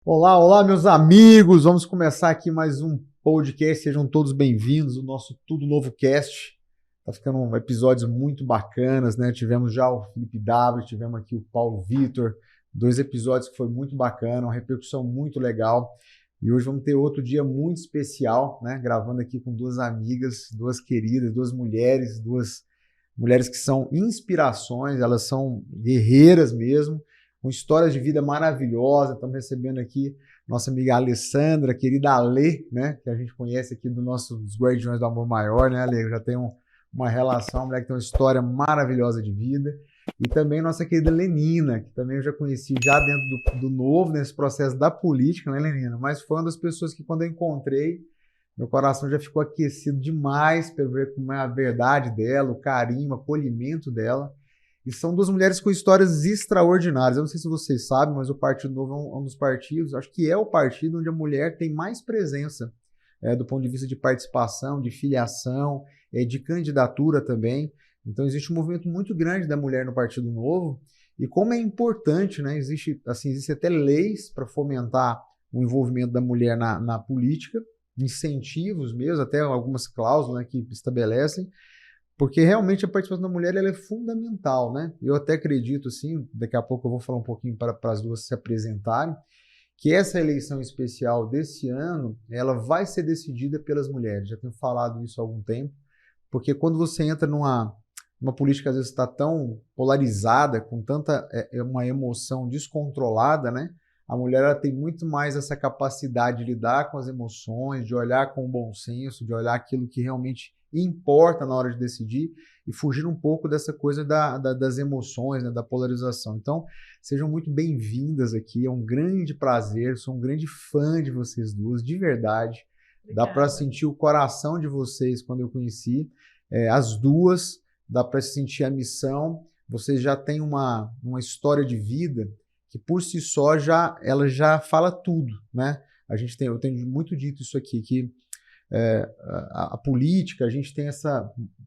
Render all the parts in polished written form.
Olá, olá, meus amigos! Vamos começar aqui mais um podcast. Sejam todos bem-vindos ao nosso Tudo Novo Cast. Tá ficando episódios muito bacanas, né? Tivemos já o Felipe W, tivemos aqui o Paulo Vitor, dois episódios que foi muito bacana, uma repercussão muito legal. E hoje vamos ter outro dia muito especial, né? Gravando aqui com duas amigas, duas queridas, duas mulheres que são inspirações, elas são guerreiras mesmo, com histórias de vida maravilhosas. Estamos recebendo aqui nossa amiga Alessandra, querida Alê, né, que a gente conhece aqui dos Guardiões do Amor Maior, né, Alê? Já tem uma relação, uma mulher que tem uma história maravilhosa de vida. E também nossa querida Lenina, que também eu já conheci já dentro do Novo, nesse processo da política, né, Lenina? Mas foi uma das pessoas que, quando eu encontrei, meu coração já ficou aquecido demais para ver como é a verdade dela, o carinho, o acolhimento dela. E são duas mulheres com histórias extraordinárias. Eu não sei se vocês sabem, mas o Partido Novo é um dos partidos, acho que é o partido onde a mulher tem mais presença, do ponto de vista de participação, de filiação, de candidatura também. Então existe um movimento muito grande da mulher no Partido Novo. E como é importante, né? Existe até leis para fomentar o envolvimento da mulher na política, incentivos mesmo, até algumas cláusulas, né, que estabelecem, porque realmente a participação da mulher ela é fundamental, né? Eu até acredito, assim, daqui a pouco eu vou falar um pouquinho para as duas se apresentarem, que essa eleição especial desse ano, ela vai ser decidida pelas mulheres. Já tenho falado isso há algum tempo, porque quando você entra numa política que às vezes está tão polarizada, com tanta uma emoção descontrolada, né? A mulher ela tem muito mais essa capacidade de lidar com as emoções, de olhar com bom senso, de olhar aquilo que realmente importa na hora de decidir e fugir um pouco dessa coisa das emoções, né, da polarização. Então, sejam muito bem-vindas aqui, é um grande prazer, sou um grande fã de vocês duas, de verdade. Dá para Obrigada. sentir o coração de vocês quando eu conheci, as duas, dá para sentir a missão. Vocês já têm uma história de vida que por si só ela já fala tudo, né? Eu tenho muito dito isso aqui, que a política, a gente tem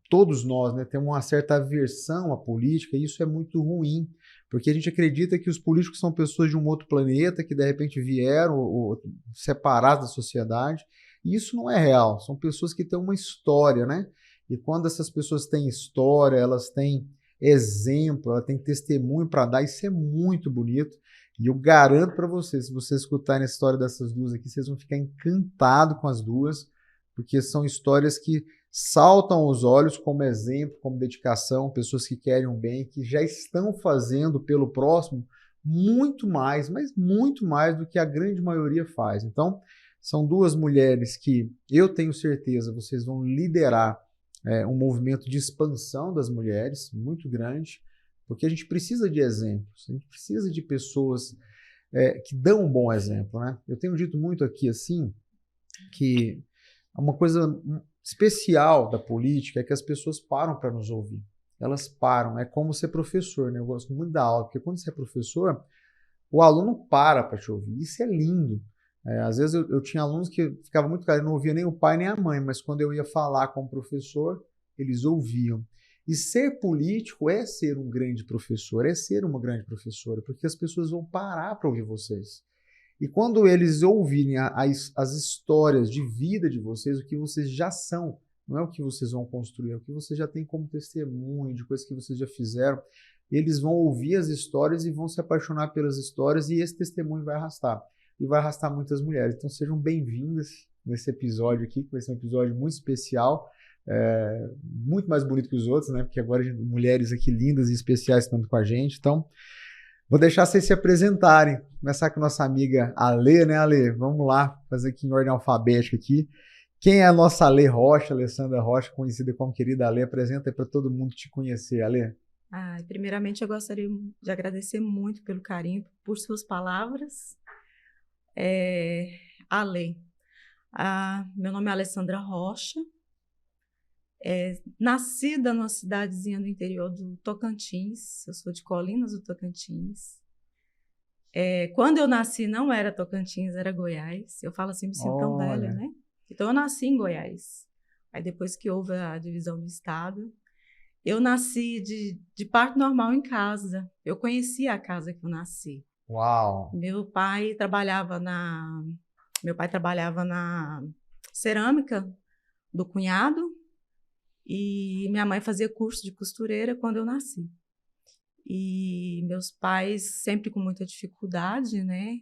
todos nós, né, temos uma certa aversão à política, e isso é muito ruim, porque a gente acredita que os políticos são pessoas de um outro planeta, que de repente vieram ou separados da sociedade, e isso não é real, são pessoas que têm uma história, né? E quando essas pessoas têm história, elas têm exemplo, elas têm testemunho para dar, isso é muito bonito. E eu garanto para vocês, se vocês escutarem a história dessas duas aqui, vocês vão ficar encantados com as duas, porque são histórias que saltam aos olhos como exemplo, como dedicação, pessoas que querem um bem, que já estão fazendo pelo próximo muito mais, mas muito mais do que a grande maioria faz. Então, são duas mulheres que eu tenho certeza vocês vão liderar um movimento de expansão das mulheres muito grande, porque a gente precisa de exemplos, a gente precisa de pessoas que dão um bom exemplo, né? Eu tenho dito muito aqui assim que uma coisa especial da política é que as pessoas param para nos ouvir. Elas param. É como ser professor, né? Eu gosto muito da aula, porque quando você é professor, o aluno para te ouvir. Isso é lindo. Às vezes eu tinha alunos que ficavam muito caros, não ouvia nem o pai nem a mãe, mas quando eu ia falar com o professor, eles ouviam. E ser político é ser um grande professor, é ser uma grande professora, porque as pessoas vão parar para ouvir vocês. E quando eles ouvirem as histórias de vida de vocês, o que vocês já são, não é o que vocês vão construir, é o que vocês já têm como testemunho, de coisas que vocês já fizeram, eles vão ouvir as histórias e vão se apaixonar pelas histórias, e esse testemunho vai arrastar. E vai arrastar muitas mulheres. Então sejam bem-vindas nesse episódio aqui, que vai ser um episódio muito especial, muito mais bonito que os outros, né? Porque agora mulheres aqui lindas e especiais estão com a gente. Então, vou deixar vocês se apresentarem. Começar com nossa amiga Alê, né, Alê? Vamos lá, fazer aqui em ordem alfabética aqui. Quem é a nossa Alê Rocha, Alessandra Rocha, conhecida como querida Alê? Apresenta aí para todo mundo te conhecer, Alê. Primeiramente, eu gostaria de agradecer muito pelo carinho, por suas palavras. Ale. Meu nome é Alessandra Rocha, nascida numa cidadezinha do interior do Tocantins. Eu sou de Colinas do Tocantins. Quando eu nasci, não era Tocantins, era Goiás. Eu falo assim, me sinto tão velha, Olha, né? Então, eu nasci em Goiás. Aí, depois que houve a divisão do estado, eu nasci de parto normal em casa. Eu conhecia a casa que eu nasci. Uau! Meu pai trabalhava na cerâmica do cunhado e minha mãe fazia curso de costureira quando eu nasci. E meus pais sempre com muita dificuldade, né?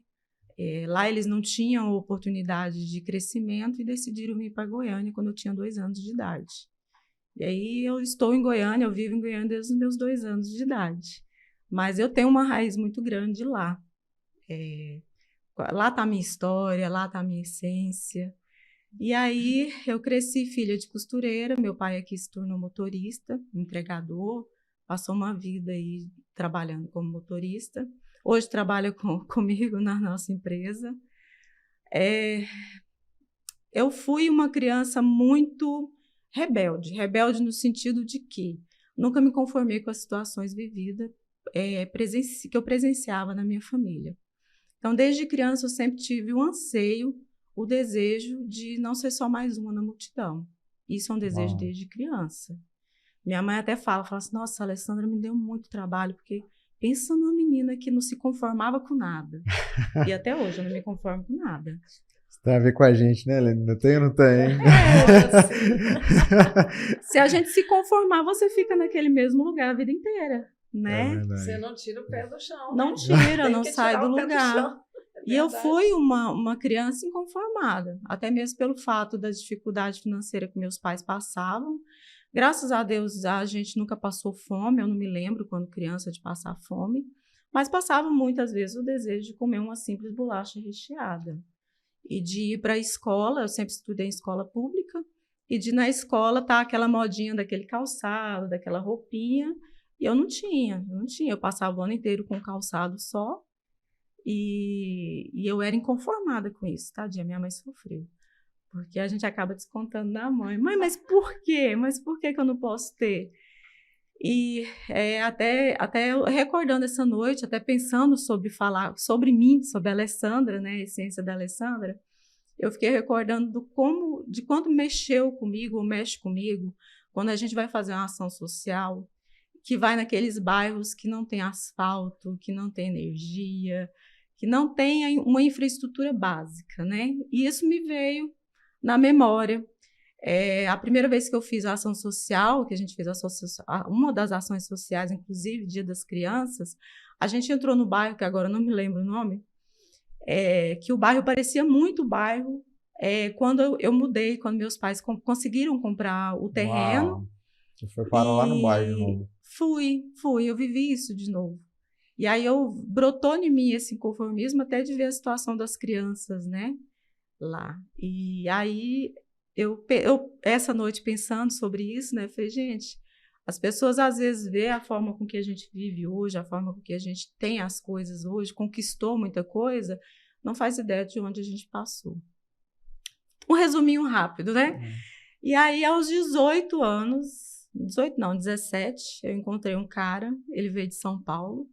Lá eles não tinham oportunidade de crescimento e decidiram vir para Goiânia quando eu tinha 2 anos de idade. E aí eu estou em Goiânia, eu vivo em Goiânia desde os meus 2 anos de idade. Mas eu tenho uma raiz muito grande lá. Lá está a minha história, lá está a minha essência. E aí eu cresci filha de costureira, meu pai aqui se tornou motorista, entregador, passou uma vida aí trabalhando como motorista. Hoje trabalha comigo na nossa empresa. Eu fui uma criança muito rebelde no sentido de que nunca me conformei com as situações vividas que eu presenciava na minha família. Então, desde criança, eu sempre tive o anseio, o desejo de não ser só mais uma na multidão. Isso é um desejo desde criança. Minha mãe até fala assim, nossa, a Alessandra me deu muito trabalho, porque pensa numa menina que não se conformava com nada. E até hoje eu não me conformo com nada. Isso tem a ver com a gente, né, Helena? Não tem ou não tem? Se a gente se conformar, você fica naquele mesmo lugar a vida inteira, né? Você não tira o pé do chão. Não né? tira, não sai do o pé lugar. chão. E eu fui uma criança inconformada, até mesmo pelo fato da dificuldade financeira que meus pais passavam. Graças a Deus, a gente nunca passou fome, eu não me lembro quando criança de passar fome, mas passava muitas vezes o desejo de comer uma simples bolacha recheada. E de ir para a escola, eu sempre estudei em escola pública, e de na escola estar aquela modinha daquele calçado, daquela roupinha, e eu não tinha. Eu passava o ano inteiro com calçado só, e eu era inconformada com isso, tadinha, minha mãe sofreu. Porque a gente acaba descontando da mãe. Mãe, mas por quê? Mas por que eu não posso ter? E até eu recordando essa noite, até pensando sobre falar sobre mim, sobre a Alessandra, né, a essência da Alessandra, eu fiquei recordando de quanto mexeu comigo, ou mexe comigo, quando a gente vai fazer uma ação social, que vai naqueles bairros que não tem asfalto, que não tem energia, que não tem uma infraestrutura básica, né? E isso me veio na memória. A primeira vez que eu fiz a ação social, que a gente fez uma das ações sociais, inclusive Dia das Crianças, a gente entrou no bairro, que agora eu não me lembro o nome, que o bairro parecia muito bairro quando eu mudei, quando meus pais conseguiram comprar o terreno. Uau. Você foi parar lá no bairro de novo. Fui, eu vivi isso de novo. E aí brotou em mim esse inconformismo até de ver a situação das crianças, né, lá. E aí eu essa noite pensando sobre isso, né, falei, gente, as pessoas às vezes vê a forma com que a gente vive hoje, a forma com que a gente tem as coisas hoje, conquistou muita coisa, não faz ideia de onde a gente passou. Um resuminho rápido, né? E aí, aos 18 anos, 18 não, 17, eu encontrei um cara, ele veio de São Paulo,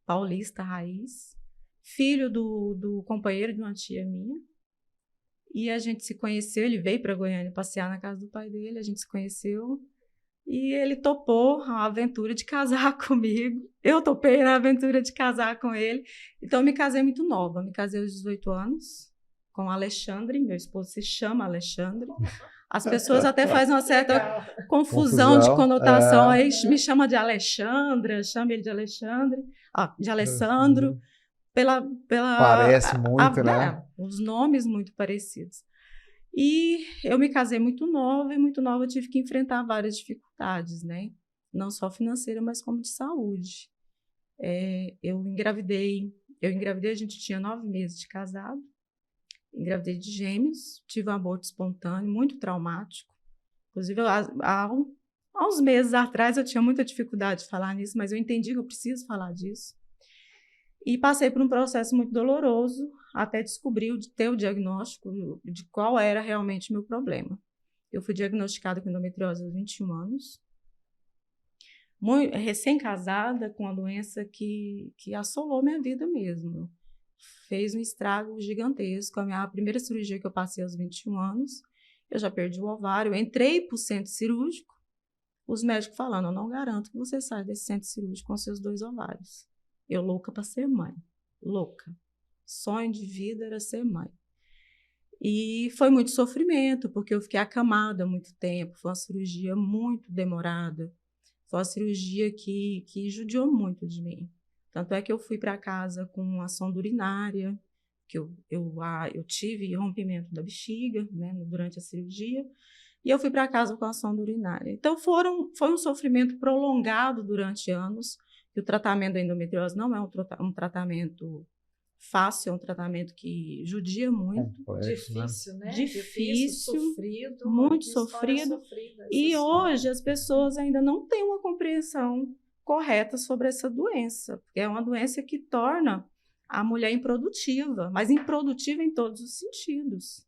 paulista raiz, filho do companheiro de uma tia minha, e a gente se conheceu, ele veio para Goiânia passear na casa do pai dele, a gente se conheceu, e ele topou a aventura de casar comigo, eu topei a aventura de casar com ele, então eu me casei muito nova, me casei aos 18 anos, com o Alexandre, meu esposo se chama Alexandre. As pessoas até fazem uma certa confusão de conotação, aí me chama de Alexandra, chama ele de Alexandre, de Alessandro, Parece muito, né? Os nomes muito parecidos. E eu me casei muito nova, e muito nova eu tive que enfrentar várias dificuldades, né? Não só financeira, mas como de saúde. Eu engravidei, a gente tinha 9 meses de casado, engravidei de gêmeos, tive um aborto espontâneo, muito traumático. Inclusive, há uns meses atrás eu tinha muita dificuldade de falar nisso, mas eu entendi que eu preciso falar disso. E passei por um processo muito doloroso até descobrir, ter o diagnóstico de qual era realmente o meu problema. Eu fui diagnosticada com endometriose aos 21 anos, recém-casada, com uma doença que assolou minha vida mesmo. Fez um estrago gigantesco. A minha primeira cirurgia que eu passei aos 21 anos, eu já perdi o ovário, entrei para o centro cirúrgico, os médicos falando, eu não garanto que você saia desse centro cirúrgico com seus 2 ovários. Eu louca para ser mãe. louca. Sonho de vida era ser mãe. E foi muito sofrimento, porque eu fiquei acamada há muito tempo. Foi uma cirurgia muito demorada. Foi uma cirurgia que judiou muito de mim. Tanto é que eu fui para casa com uma sonda urinária, que eu tive rompimento da bexiga, né, durante a cirurgia, e eu fui para casa com a sonda urinária. Então, foi um sofrimento prolongado durante anos, e o tratamento da endometriose não é um tratamento fácil, é um tratamento que judia muito. Complexo, difícil, né? Difícil, sofrido. muito sofrido. E hoje as pessoas ainda não têm uma compreensão correta sobre essa doença, porque é uma doença que torna a mulher improdutiva, mas improdutiva em todos os sentidos.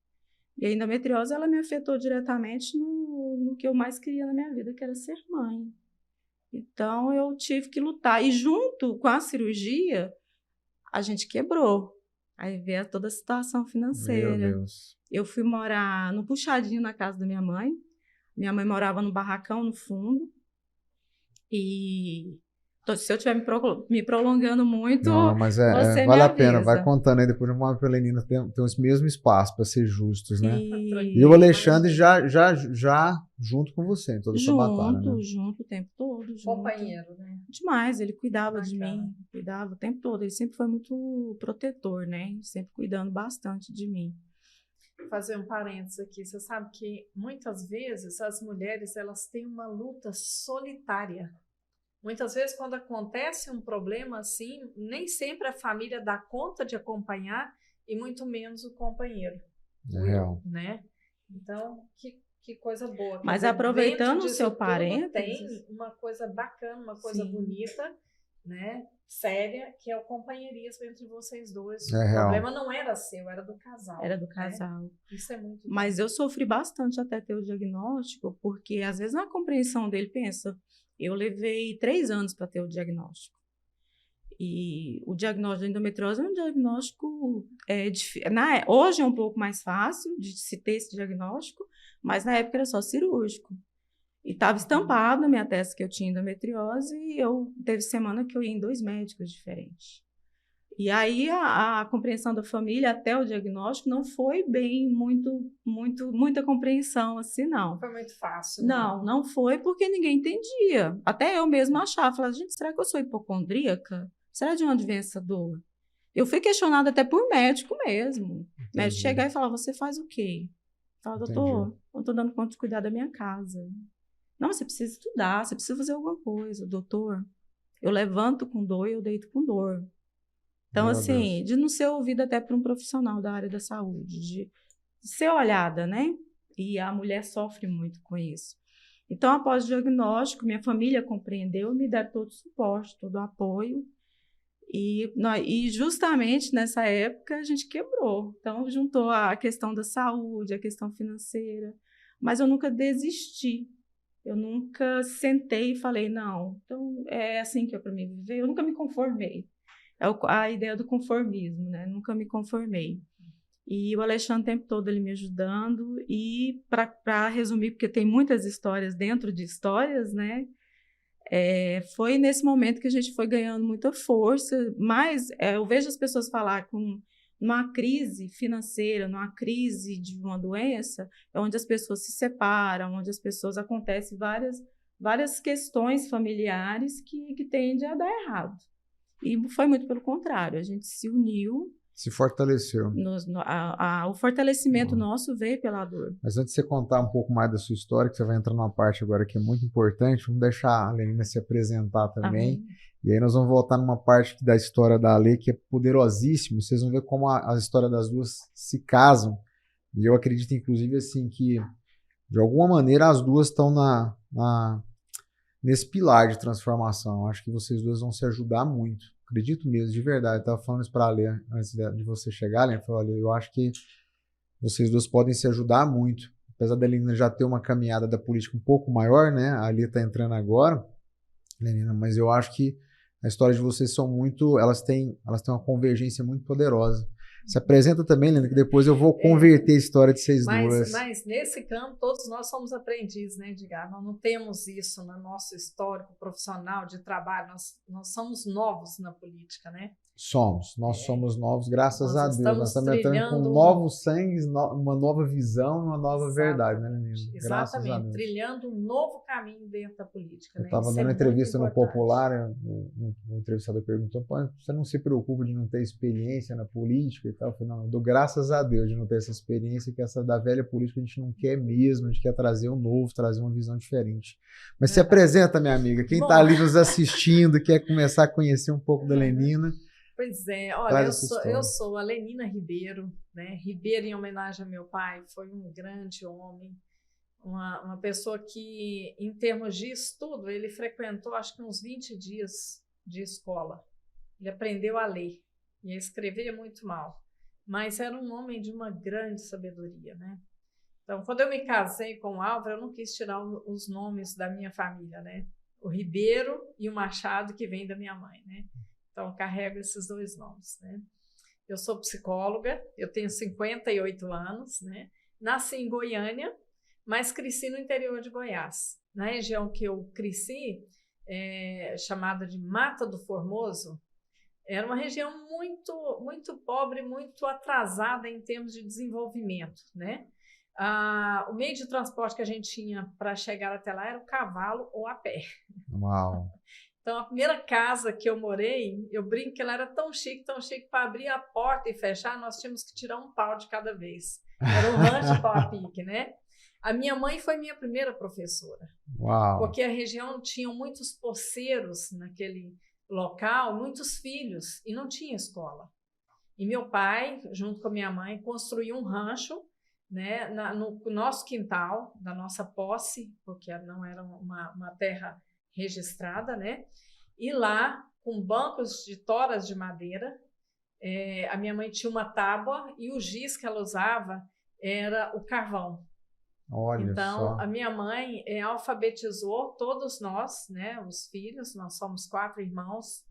E a endometriose, ela me afetou diretamente no que eu mais queria na minha vida, que era ser mãe. Então, eu tive que lutar. E junto com a cirurgia, a gente quebrou. Aí veio toda a situação financeira. Meu Deus. Eu fui morar no puxadinho na casa da minha mãe. Minha mãe morava no barracão no fundo. E se eu estiver me prolongando muito, Não, mas você vale me a pena. avisa. Vai contando aí, depois uma Pelenina tem os mesmos espaços para ser justos, né? E E o Alexandre já junto com você em toda essa batalha, né? Junto o tempo todo. Junto. Companheiro, né? Demais, ele cuidava de Bacana. mim, cuidava o tempo todo. Ele sempre foi muito protetor, né? Sempre cuidando bastante de mim. Vou fazer um parênteses aqui. Você sabe que muitas vezes as mulheres elas têm uma luta solitária. Muitas vezes, quando acontece um problema assim, nem sempre a família dá conta de acompanhar e muito menos o companheiro. É real. Né? Então, que coisa boa. Quer Mas dizer, aproveitando dentro o seu disso tudo parênteses, tem uma coisa bacana, uma coisa sim, bonita, né? Séria, que é o companheirismo entre vocês dois. É o real. problema não era seu, era do casal. era do né? casal. Isso é muito Mas bom. eu sofri bastante até ter o diagnóstico, porque às vezes na compreensão dele, pensa, eu levei 3 anos para ter o diagnóstico. E o diagnóstico da endometriose é um diagnóstico hoje é um pouco mais fácil de se ter esse diagnóstico, mas na época era só cirúrgico. E estava estampado na minha testa que eu tinha endometriose e teve semana que eu ia em 2 médicos diferentes. E aí a compreensão da família até o diagnóstico não foi bem muita compreensão assim, não. Não foi muito fácil. Não foi porque ninguém entendia. Até eu mesma achava, falava, gente, será que eu sou hipocondríaca? Será de onde vem essa dor? Eu fui questionada até por médico mesmo. O médico chegar e falar, você faz o quê? Fala, doutor, eu estou dando conta de cuidar da minha casa. Não, você precisa estudar, você precisa fazer alguma coisa. Doutor, eu levanto com dor e eu deito com dor. Então, Meu assim, Deus. de não ser ouvida até por um profissional da área da saúde, de ser olhada, né? E a mulher sofre muito com isso. Então, após o diagnóstico, minha família compreendeu e me deram todo o suporte, todo o apoio. E justamente nessa época a gente quebrou. Então, juntou a questão da saúde, a questão financeira. Mas eu nunca desisti. Eu nunca sentei e falei, não, então é assim que é para mim viver. Eu nunca me conformei. É a ideia do conformismo, né? Nunca me conformei. E o Alexandre o tempo todo ele me ajudando. E para resumir, porque tem muitas histórias dentro de histórias, né? Foi nesse momento que a gente foi ganhando muita força. Mas eu vejo as pessoas falar numa crise financeira, numa crise de uma doença, é onde as pessoas se separam, onde as pessoas acontecem várias questões familiares que tendem a dar errado. E foi muito pelo contrário, a gente se uniu. Se fortaleceu. O fortalecimento nosso veio pela dor. Mas antes de você contar um pouco mais da sua história, que você vai entrar numa parte agora que é muito importante, vamos deixar a Lenina se apresentar também. Amém. E aí nós vamos voltar numa parte da história da Ale que é poderosíssima. Vocês vão ver como a história das duas se casam. E eu acredito, inclusive, assim, que de alguma maneira as duas estão nesse pilar de transformação. Acho que vocês duas vão se ajudar muito. Acredito mesmo, de verdade. Eu estava falando isso para a Ale antes de você chegar, Ale. Eu falei, olha, eu acho que vocês duas podem se ajudar muito. Apesar da Lenina já ter uma caminhada da política um pouco maior, né? A Ale está entrando agora, Lenina, mas eu acho que a história de vocês elas têm uma convergência muito poderosa. Se apresenta também, Lenina, que depois eu vou converter a história de vocês duas. Mas nesse campo, todos nós somos aprendizes, né, Edgar? Nós não temos isso no nosso histórico profissional de trabalho, nós somos novos na política, né? Nós somos novos, graças a Nós Deus. Nós estamos entrando com trilhando novos sangues, uma nova visão, uma nova verdade, né, exatamente, menino? Graças a exatamente, Deus. trilhando um novo caminho dentro da política, Eu né? estava Isso é dando uma muito entrevista no importante. Popular, o entrevistador perguntou: "Pô, você não se preocupa de não ter experiência na política e tal?" Eu falei: "Não, eu dou graças a Deus de não ter essa experiência, que essa da velha política a gente não quer mesmo, a gente quer trazer o novo, trazer uma visão diferente." Mas se Verdade. apresenta, minha amiga, quem está Bom. ali nos assistindo, quer começar a conhecer um pouco da Lenina, Pois é, olha, traz eu essa sou, história. eu sou a Lenina Ribeiro, né? Ribeiro em homenagem ao meu pai, foi um grande homem, uma pessoa que, em termos de estudo, ele frequentou acho que uns 20 dias de escola. Ele aprendeu a ler e a escrever muito mal, mas era um homem de uma grande sabedoria, né? Então, quando eu me casei com o Álvaro, eu não quis tirar os nomes da minha família, né? O Ribeiro e o Machado, que vem da minha mãe, né? Então, eu carrego esses dois nomes, né? Eu sou psicóloga, eu tenho 58 anos, né? Nasci em Goiânia, mas cresci no interior de Goiás. Na região que eu cresci, chamada de Mata do Formoso, era uma região muito, muito pobre, muito atrasada em termos de desenvolvimento, né? O meio de transporte que a gente tinha para chegar até lá era o cavalo ou a pé. Uau! Então, a primeira casa que eu morei, eu brinco que ela era tão chique, para abrir a porta e fechar, nós tínhamos que tirar um pau de cada vez. Era um rancho pau a pique, né? A minha mãe foi minha primeira professora. Uau! Porque a região tinha muitos poceiros naquele local, muitos filhos, e não tinha escola. E meu pai, junto com a minha mãe, construiu um rancho, né, no nosso quintal, da nossa posse, porque não era uma terra registrada, né? E lá, com bancos de toras de madeira, a minha mãe tinha uma tábua e o giz que ela usava era o carvão. Olha Então, só. a minha mãe alfabetizou todos nós, né, os filhos, nós somos 4 irmãos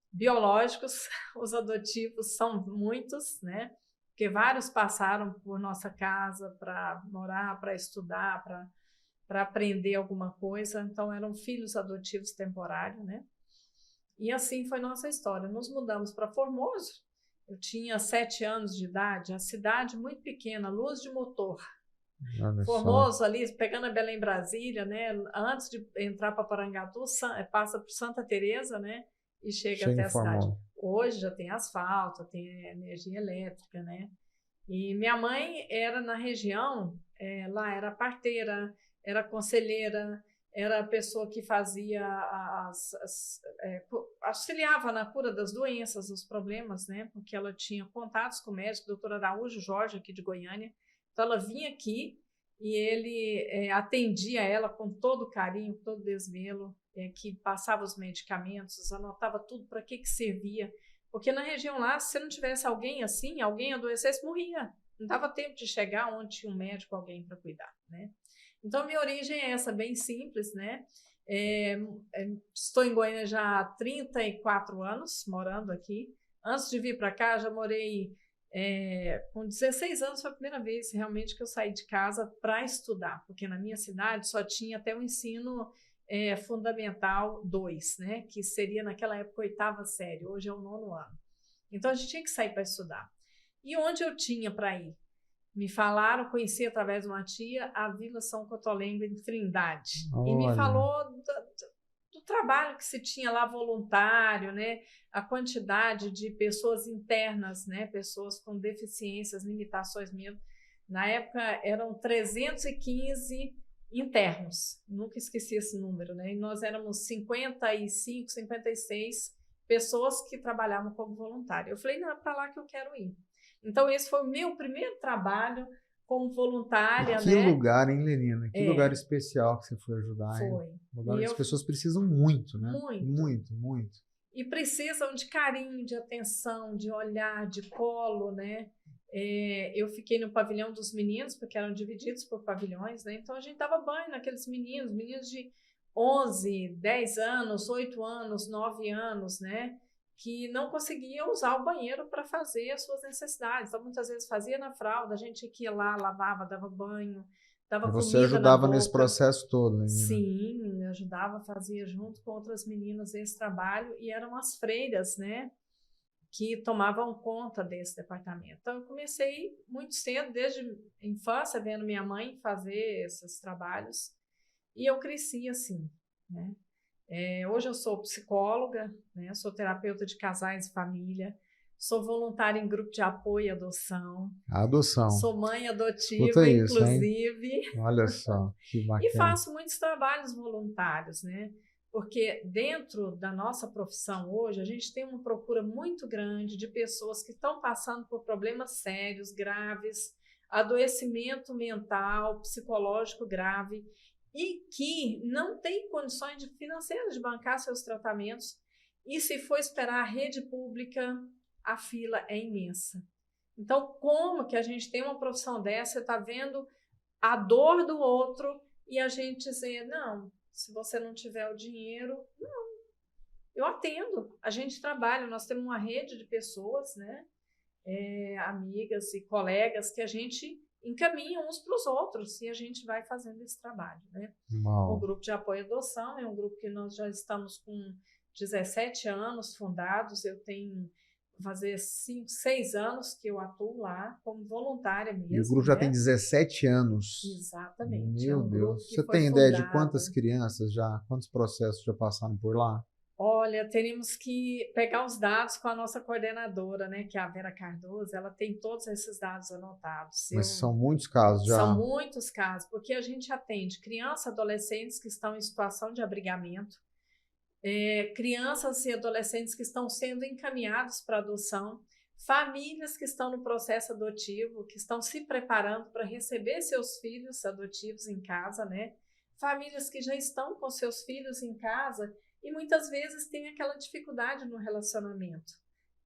biológicos, os adotivos são muitos, né? Porque vários passaram por nossa casa para morar, para estudar, para aprender alguma coisa. Então, eram filhos adotivos temporários, né? E assim foi nossa história. Nos mudamos para Formoso. Eu tinha 7 anos de idade, a cidade muito pequena, luz de motor. Olha Formoso, só. ali, pegando a Belém Brasília, né? Antes de entrar para Porangatu, passa por Santa Teresa, né? E chega até Em a cidade. Formosa. Hoje já tem asfalto, tem energia elétrica, né? E minha mãe era na região, lá era parteira, era conselheira, era a pessoa que fazia auxiliava na cura das doenças, dos problemas, né? Porque ela tinha contatos com o médico, doutor Araújo Jorge, aqui de Goiânia. Então ela vinha aqui e ele atendia ela com todo carinho, todo desvelo, que passava os medicamentos, anotava tudo para que servia. Porque na região lá, se não tivesse alguém assim, alguém adoecesse, morria. Não dava tempo de chegar onde tinha um médico, alguém para cuidar, né? Então, minha origem é essa, bem simples, né? Estou em Goiânia já há 34 anos, morando aqui. Antes de vir para cá, já morei... com 16 anos foi a primeira vez realmente que eu saí de casa para estudar, porque na minha cidade só tinha até o ensino fundamental 2, né, que seria naquela época 8ª série, hoje é o 9º ano. Então a gente tinha que sair para estudar. E onde eu tinha para ir? Me falaram, conheci através de uma tia a Vila São Cotolengo em Trindade. Olha. E me falou do trabalho que se tinha lá voluntário, né? A quantidade de pessoas internas, né? Pessoas com deficiências, limitações mesmo. Na época eram 315 internos, nunca esqueci esse número, né? E nós éramos 55, 56 pessoas que trabalhavam como voluntário. Eu falei, não, é para lá que eu quero ir. Então, esse foi o meu primeiro trabalho como voluntária, Que né? lugar, hein, Lenina? Que lugar especial que você foi ajudar, hein? Foi. Lugar que as pessoas precisam muito, né? Muito. Muito, muito. E precisam de carinho, de atenção, de olhar, de colo, né? Eu fiquei no pavilhão dos meninos, porque eram divididos por pavilhões, né? Então, a gente dava banho naqueles meninos de 11, 10 anos, 8 anos, 9 anos, né? Que não conseguiam usar o banheiro para fazer as suas necessidades. Então, muitas vezes fazia na fralda, a gente ia lá, lavava, dava banho, dava comida na boca. Você ajudava nesse processo todo, menina? Sim, ajudava, fazia junto com outras meninas esse trabalho, e eram as freiras, né? que tomavam conta desse departamento. Então, eu comecei muito cedo, desde a infância, vendo minha mãe fazer esses trabalhos, e eu cresci assim, né? Hoje eu sou psicóloga, né? Sou terapeuta de casais e família, sou voluntária em grupo de apoio e adoção. A adoção. Sou mãe Escuta adotiva, isso, inclusive. hein? Olha só, que E bacana. faço muitos trabalhos voluntários, né? Porque dentro da nossa profissão hoje, a gente tem uma procura muito grande de pessoas que estão passando por problemas sérios, graves, adoecimento mental, psicológico grave, e que não têm condições financeiras de bancar seus tratamentos. E se for esperar a rede pública, a fila é imensa. Então, como que a gente tem uma profissão dessa, você está vendo a dor do outro e a gente dizer, não, se você não tiver o dinheiro, não, eu atendo. A gente trabalha, nós temos uma rede de pessoas, né, amigas e colegas que a gente encaminha uns para os outros e a gente vai fazendo esse trabalho, né? O grupo de apoio à adoção é um grupo que nós já estamos com 17 anos fundados, eu tenho fazer 5, 6 anos que eu atuo lá como voluntária mesmo. E o grupo já tem 17 anos. Exatamente. Meu Deus. Você tem ideia de quantas crianças já, quantos processos já passaram por lá? Olha, teríamos que pegar os dados com a nossa coordenadora, né, que é a Vera Cardoso, ela tem todos esses dados anotados. Mas são muitos casos já. São muitos casos, porque a gente atende crianças, adolescentes que estão em situação de abrigamento, crianças e adolescentes que estão sendo encaminhados para adoção, famílias que estão no processo adotivo, que estão se preparando para receber seus filhos adotivos em casa, né? Famílias que já estão com seus filhos em casa e muitas vezes têm aquela dificuldade no relacionamento,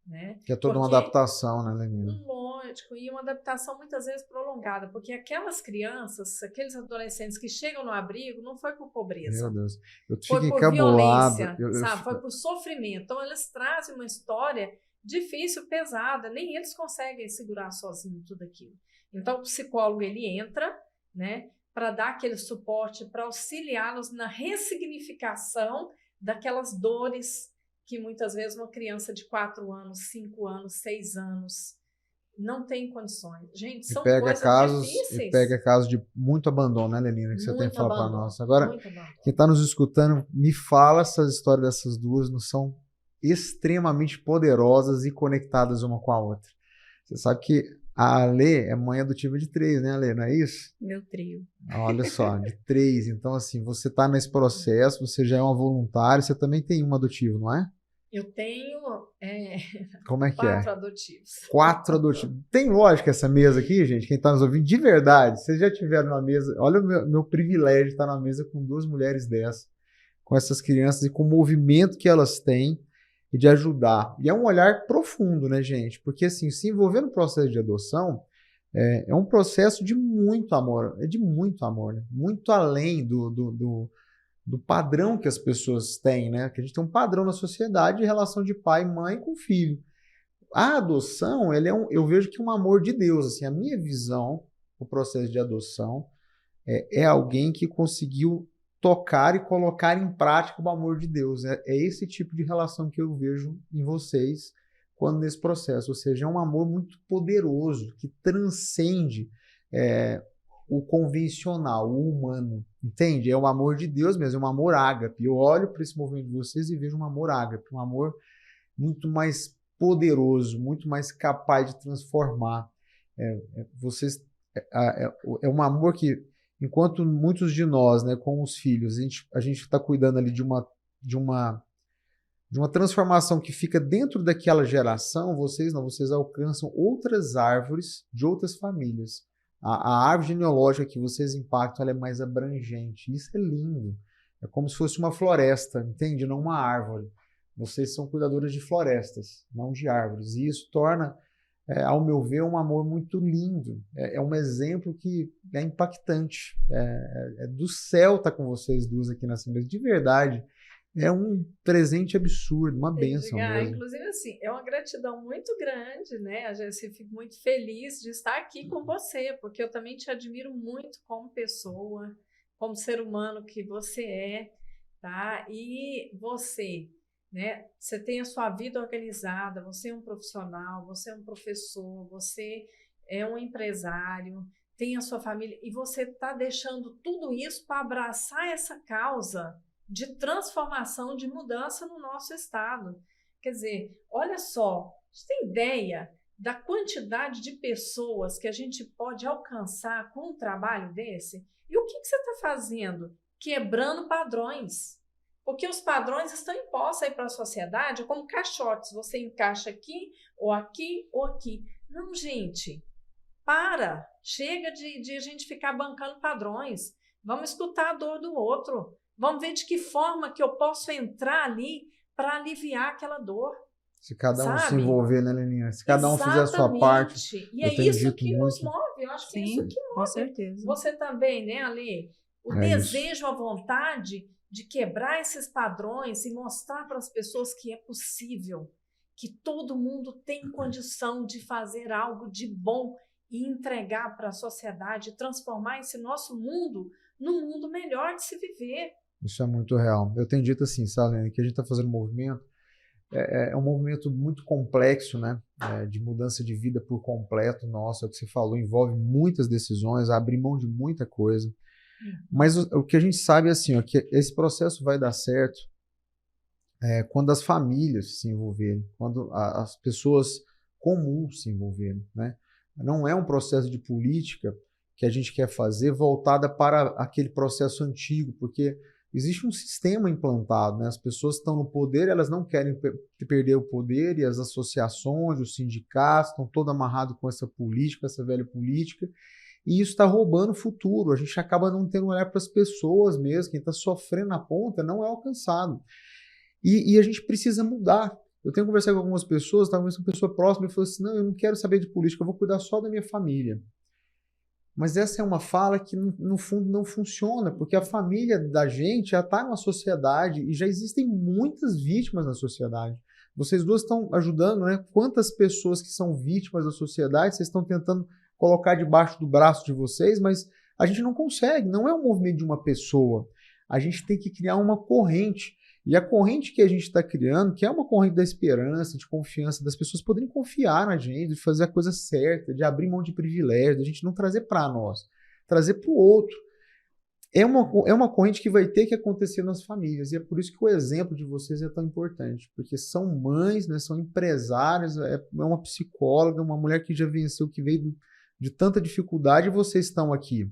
né? Que é toda uma adaptação, né, Lenina? Lógico, e uma adaptação muitas vezes prolongada, porque aquelas crianças, aqueles adolescentes que chegam no abrigo, não foi por pobreza. Meu Deus, eu foi fico por encabulado. violência, sabe? Foi por sofrimento. Então, eles trazem uma história difícil, pesada, nem eles conseguem segurar sozinhos tudo aquilo. Então, o psicólogo, ele entra, né, para dar aquele suporte, para auxiliá-los na ressignificação daquelas dores que muitas vezes uma criança de 4 anos, 5 anos, 6 anos não tem condições. Gente, são coisas difíceis. E pega casos de muito abandono, né, Lenina, que você tem que falar para nós. Agora, quem está nos escutando, me fala essas histórias dessas duas, não são extremamente poderosas e conectadas uma com a outra. Você sabe que a Alê é mãe adotiva de 3, né, Alê? Não é isso? Meu trio. Olha só, de 3. Então, assim, você está nesse processo, você já é uma voluntária, você também tem um adotivo, não é? Eu tenho Como é que 4 adotivos. 4 adotivos. Tem lógica essa mesa aqui, gente? Quem está nos ouvindo, de verdade, vocês já tiveram uma mesa... Olha o meu privilégio de estar na mesa com 2 mulheres dessas, com essas crianças e com o movimento que elas têm e de ajudar. E é um olhar profundo, né, gente? Porque, assim, se envolver no processo de adoção é um processo de muito amor. É de muito amor, né? Muito além do padrão que as pessoas têm, né? Que a gente tem um padrão na sociedade de relação de pai e mãe com filho. A adoção, eu vejo que é um amor de Deus. Assim, a minha visão, o processo de adoção, é alguém que conseguiu tocar e colocar em prática o amor de Deus. É esse tipo de relação que eu vejo em vocês quando nesse processo. Ou seja, é um amor muito poderoso, que transcende o convencional, o humano. Entende? É o amor de Deus mesmo, é um amor ágape. Eu olho para esse movimento de vocês e vejo um amor ágape, um amor muito mais poderoso, muito mais capaz de transformar. É um amor que, enquanto muitos de nós, né, com os filhos, a gente está cuidando ali de uma transformação que fica dentro daquela geração, vocês alcançam outras árvores de outras famílias. A árvore genealógica que vocês impactam, ela é mais abrangente. Isso é lindo. É como se fosse uma floresta, entende? Não uma árvore. Vocês são cuidadoras de florestas, não de árvores. E isso torna, ao meu ver, um amor muito lindo. É um exemplo que é impactante. É do céu estar com vocês duas aqui nessa mesa. De verdade. É um presente absurdo, uma bênção mesmo. Inclusive, assim, é uma gratidão muito grande, né? A gente fica muito feliz de estar aqui com você, porque eu também te admiro muito como pessoa, como ser humano que você é, tá? E você né? Você tem a sua vida organizada, você é um profissional, você é um professor, você é um empresário, tem a sua família, e você está deixando tudo isso para abraçar essa causa de transformação, de mudança no nosso estado. Quer dizer, olha só, você tem ideia da quantidade de pessoas que a gente pode alcançar com um trabalho desse? E o que você está fazendo? Quebrando padrões. Porque os padrões estão impostos aí para a sociedade como caixotes. Você encaixa aqui, ou aqui, ou aqui. Não, gente, para. Chega de a gente ficar bancando padrões. Vamos escutar a dor do outro. Vamos ver de que forma que eu posso entrar ali para aliviar aquela dor. Se cada um se Sabe? envolver, né, Leninha? Se cada um fizer a sua parte, E eu é tenho isso dito que nos muito. move. Eu acho que é Sim, isso que com move. certeza. Você também, né, Ale? O É desejo, a vontade de quebrar esses padrões e mostrar para as pessoas que é possível, que todo mundo tem condição de fazer algo de bom e entregar para a sociedade, transformar esse nosso mundo num mundo melhor de se viver. Isso é muito real. Eu tenho dito assim, sabe, Leninha, que a gente está fazendo um movimento, é um movimento muito complexo, né? De mudança de vida por completo. Nossa, é o que você falou, envolve muitas decisões, abrir mão de muita coisa. Mas o que a gente sabe é assim, ó, que esse processo vai dar certo quando as famílias se envolverem, quando as pessoas comuns se envolverem, né? Não é um processo de política que a gente quer fazer voltada para aquele processo antigo, porque existe um sistema implantado, né? As pessoas estão no poder, elas não querem perder o poder, e as associações, os sindicatos estão todos amarrados com essa política, essa velha política, e isso está roubando o futuro. A gente acaba não tendo olhar para as pessoas mesmo, quem está sofrendo na ponta não é alcançado. E a gente precisa mudar. Eu tenho conversado com algumas pessoas, talvez uma pessoa próxima, e falou assim, não, eu não quero saber de política, eu vou cuidar só da minha família. Mas essa é uma fala que, no fundo, não funciona, porque a família da gente já está numa sociedade e já existem muitas vítimas na sociedade. Vocês duas estão ajudando, né? Quantas pessoas que são vítimas da sociedade vocês estão tentando colocar debaixo do braço de vocês, mas a gente não consegue, não é um movimento de uma pessoa. A gente tem que criar uma corrente. E a corrente que a gente está criando, que é uma corrente da esperança, de confiança, das pessoas poderem confiar na gente, de fazer a coisa certa, de abrir mão de privilégio, de a gente não trazer para nós, trazer para o outro. É uma corrente que vai ter que acontecer nas famílias. E é por isso que o exemplo de vocês é tão importante. Porque são mães, né, são empresárias, é uma psicóloga, uma mulher que já venceu, que veio de tanta dificuldade, e vocês estão aqui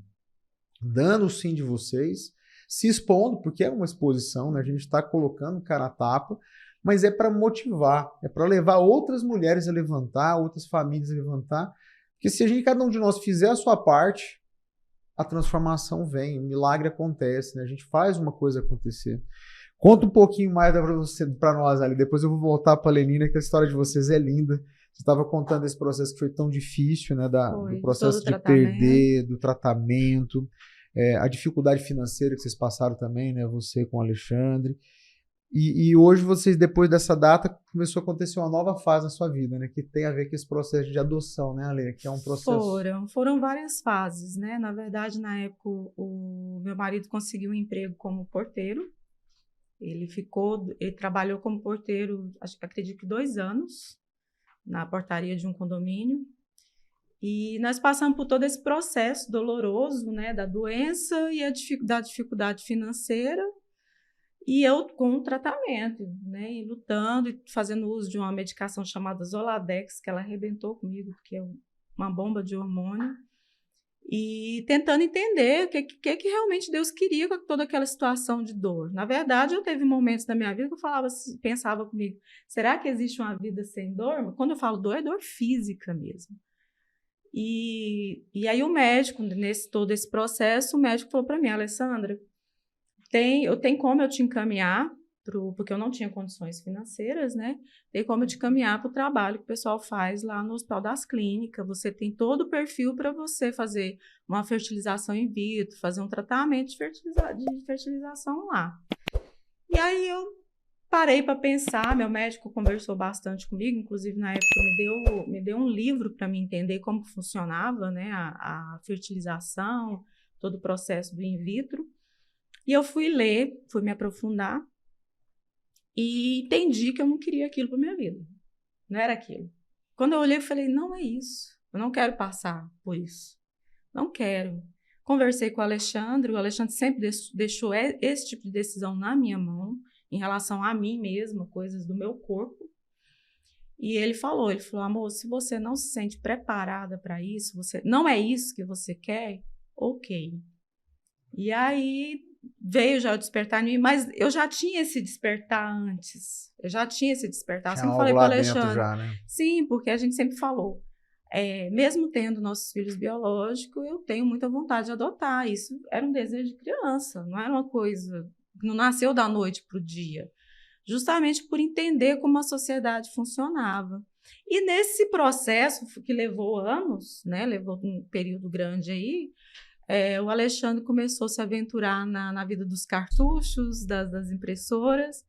dando o sim de vocês, se expondo, porque é uma exposição, né? A gente está colocando cara a tapa, mas é para motivar, é para levar outras mulheres a levantar, outras famílias a levantar, porque se cada um de nós fizer a sua parte, a transformação vem, o milagre acontece, né? A gente faz uma coisa acontecer. Conta um pouquinho mais para nós ali, depois eu vou voltar para a Lenina, que a história de vocês é linda. Você estava contando esse processo que foi tão difícil, né? Do processo de perder, do tratamento, a dificuldade financeira que vocês passaram também, né? Você com o Alexandre. E hoje vocês, depois dessa data, começou a acontecer uma nova fase na sua vida, né? Que tem a ver com esse processo de adoção, né, Ale? Que é um processo... Foram várias fases, né? Na verdade, na época, o meu marido conseguiu um emprego como porteiro. Ele trabalhou como porteiro, acredito que 2 anos, na portaria de um condomínio. E nós passamos por todo esse processo doloroso, né, da doença e da dificuldade financeira, e eu com o tratamento, né, e lutando e fazendo uso de uma medicação chamada Zoladex, que ela arrebentou comigo, porque é uma bomba de hormônio, e tentando entender o que realmente Deus queria com toda aquela situação de dor. Na verdade, eu teve momentos da minha vida que eu pensava comigo, será que existe uma vida sem dor? Quando eu falo dor, é dor física mesmo. E aí o médico, todo esse processo, o médico falou para mim, Alessandra, tem como eu te encaminhar, porque eu não tinha condições financeiras, né? Tem como eu te encaminhar para o trabalho que o pessoal faz lá no Hospital das Clínicas. Você tem todo o perfil para você fazer uma fertilização in vitro, fazer um tratamento de fertilização lá. E aí eu parei para pensar, meu médico conversou bastante comigo, inclusive na época me deu um livro para me entender como funcionava, né, a fertilização, todo o processo do in vitro. E eu fui ler, fui me aprofundar. e entendi que eu não queria aquilo para minha vida. Não era aquilo. Quando eu olhei, eu falei, não é isso. Eu não quero passar por isso. Não quero. Conversei com o Alexandre sempre deixou esse tipo de decisão na minha mão, em relação a mim mesma, coisas do meu corpo. E ele falou, amor, se você não se sente preparada para isso, não é isso que você quer, ok. E aí veio já o despertar em mim, mas eu já tinha esse despertar antes. Eu já tinha esse despertar. Tinha sempre algo falei para lá o Alexandre. dentro já, né? Sim, porque a gente sempre falou. Mesmo tendo nossos filhos biológicos, eu tenho muita vontade de adotar. Isso era um desejo de criança, não era uma coisa que não nasceu da noite para o dia. Justamente por entender como a sociedade funcionava. E nesse processo, que levou anos, né, levou um período grande aí, o Alexandre começou a se aventurar na vida dos cartuchos, das impressoras,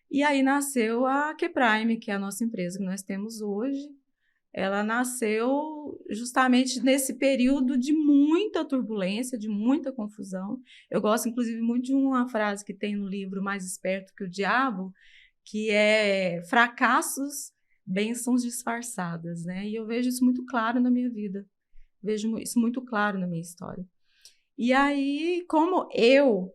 e aí nasceu a Kprime, que é a nossa empresa que nós temos hoje. Ela nasceu justamente nesse período de muita turbulência, de muita confusão. Eu gosto, inclusive, muito de uma frase que tem no livro Mais Esperto que o Diabo, que é fracassos, bênçãos disfarçadas, né? E eu vejo isso muito claro na minha vida. Vejo isso muito claro na minha história. E aí, como eu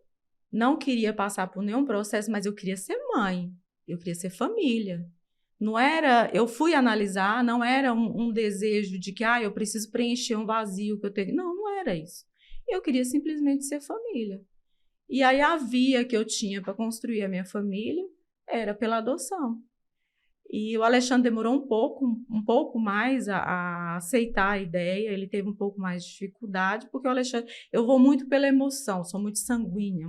não queria passar por nenhum processo, mas eu queria ser mãe, eu queria ser família. Não era, eu fui analisar, não era um desejo de que eu preciso preencher um vazio que eu tenho. Não, não era isso. Eu queria simplesmente ser família. E aí a via que eu tinha para construir a minha família era pela adoção. E o Alexandre demorou um pouco mais a aceitar a ideia, ele teve um pouco mais de dificuldade, porque o Alexandre, eu vou muito pela emoção, sou muito sanguínea,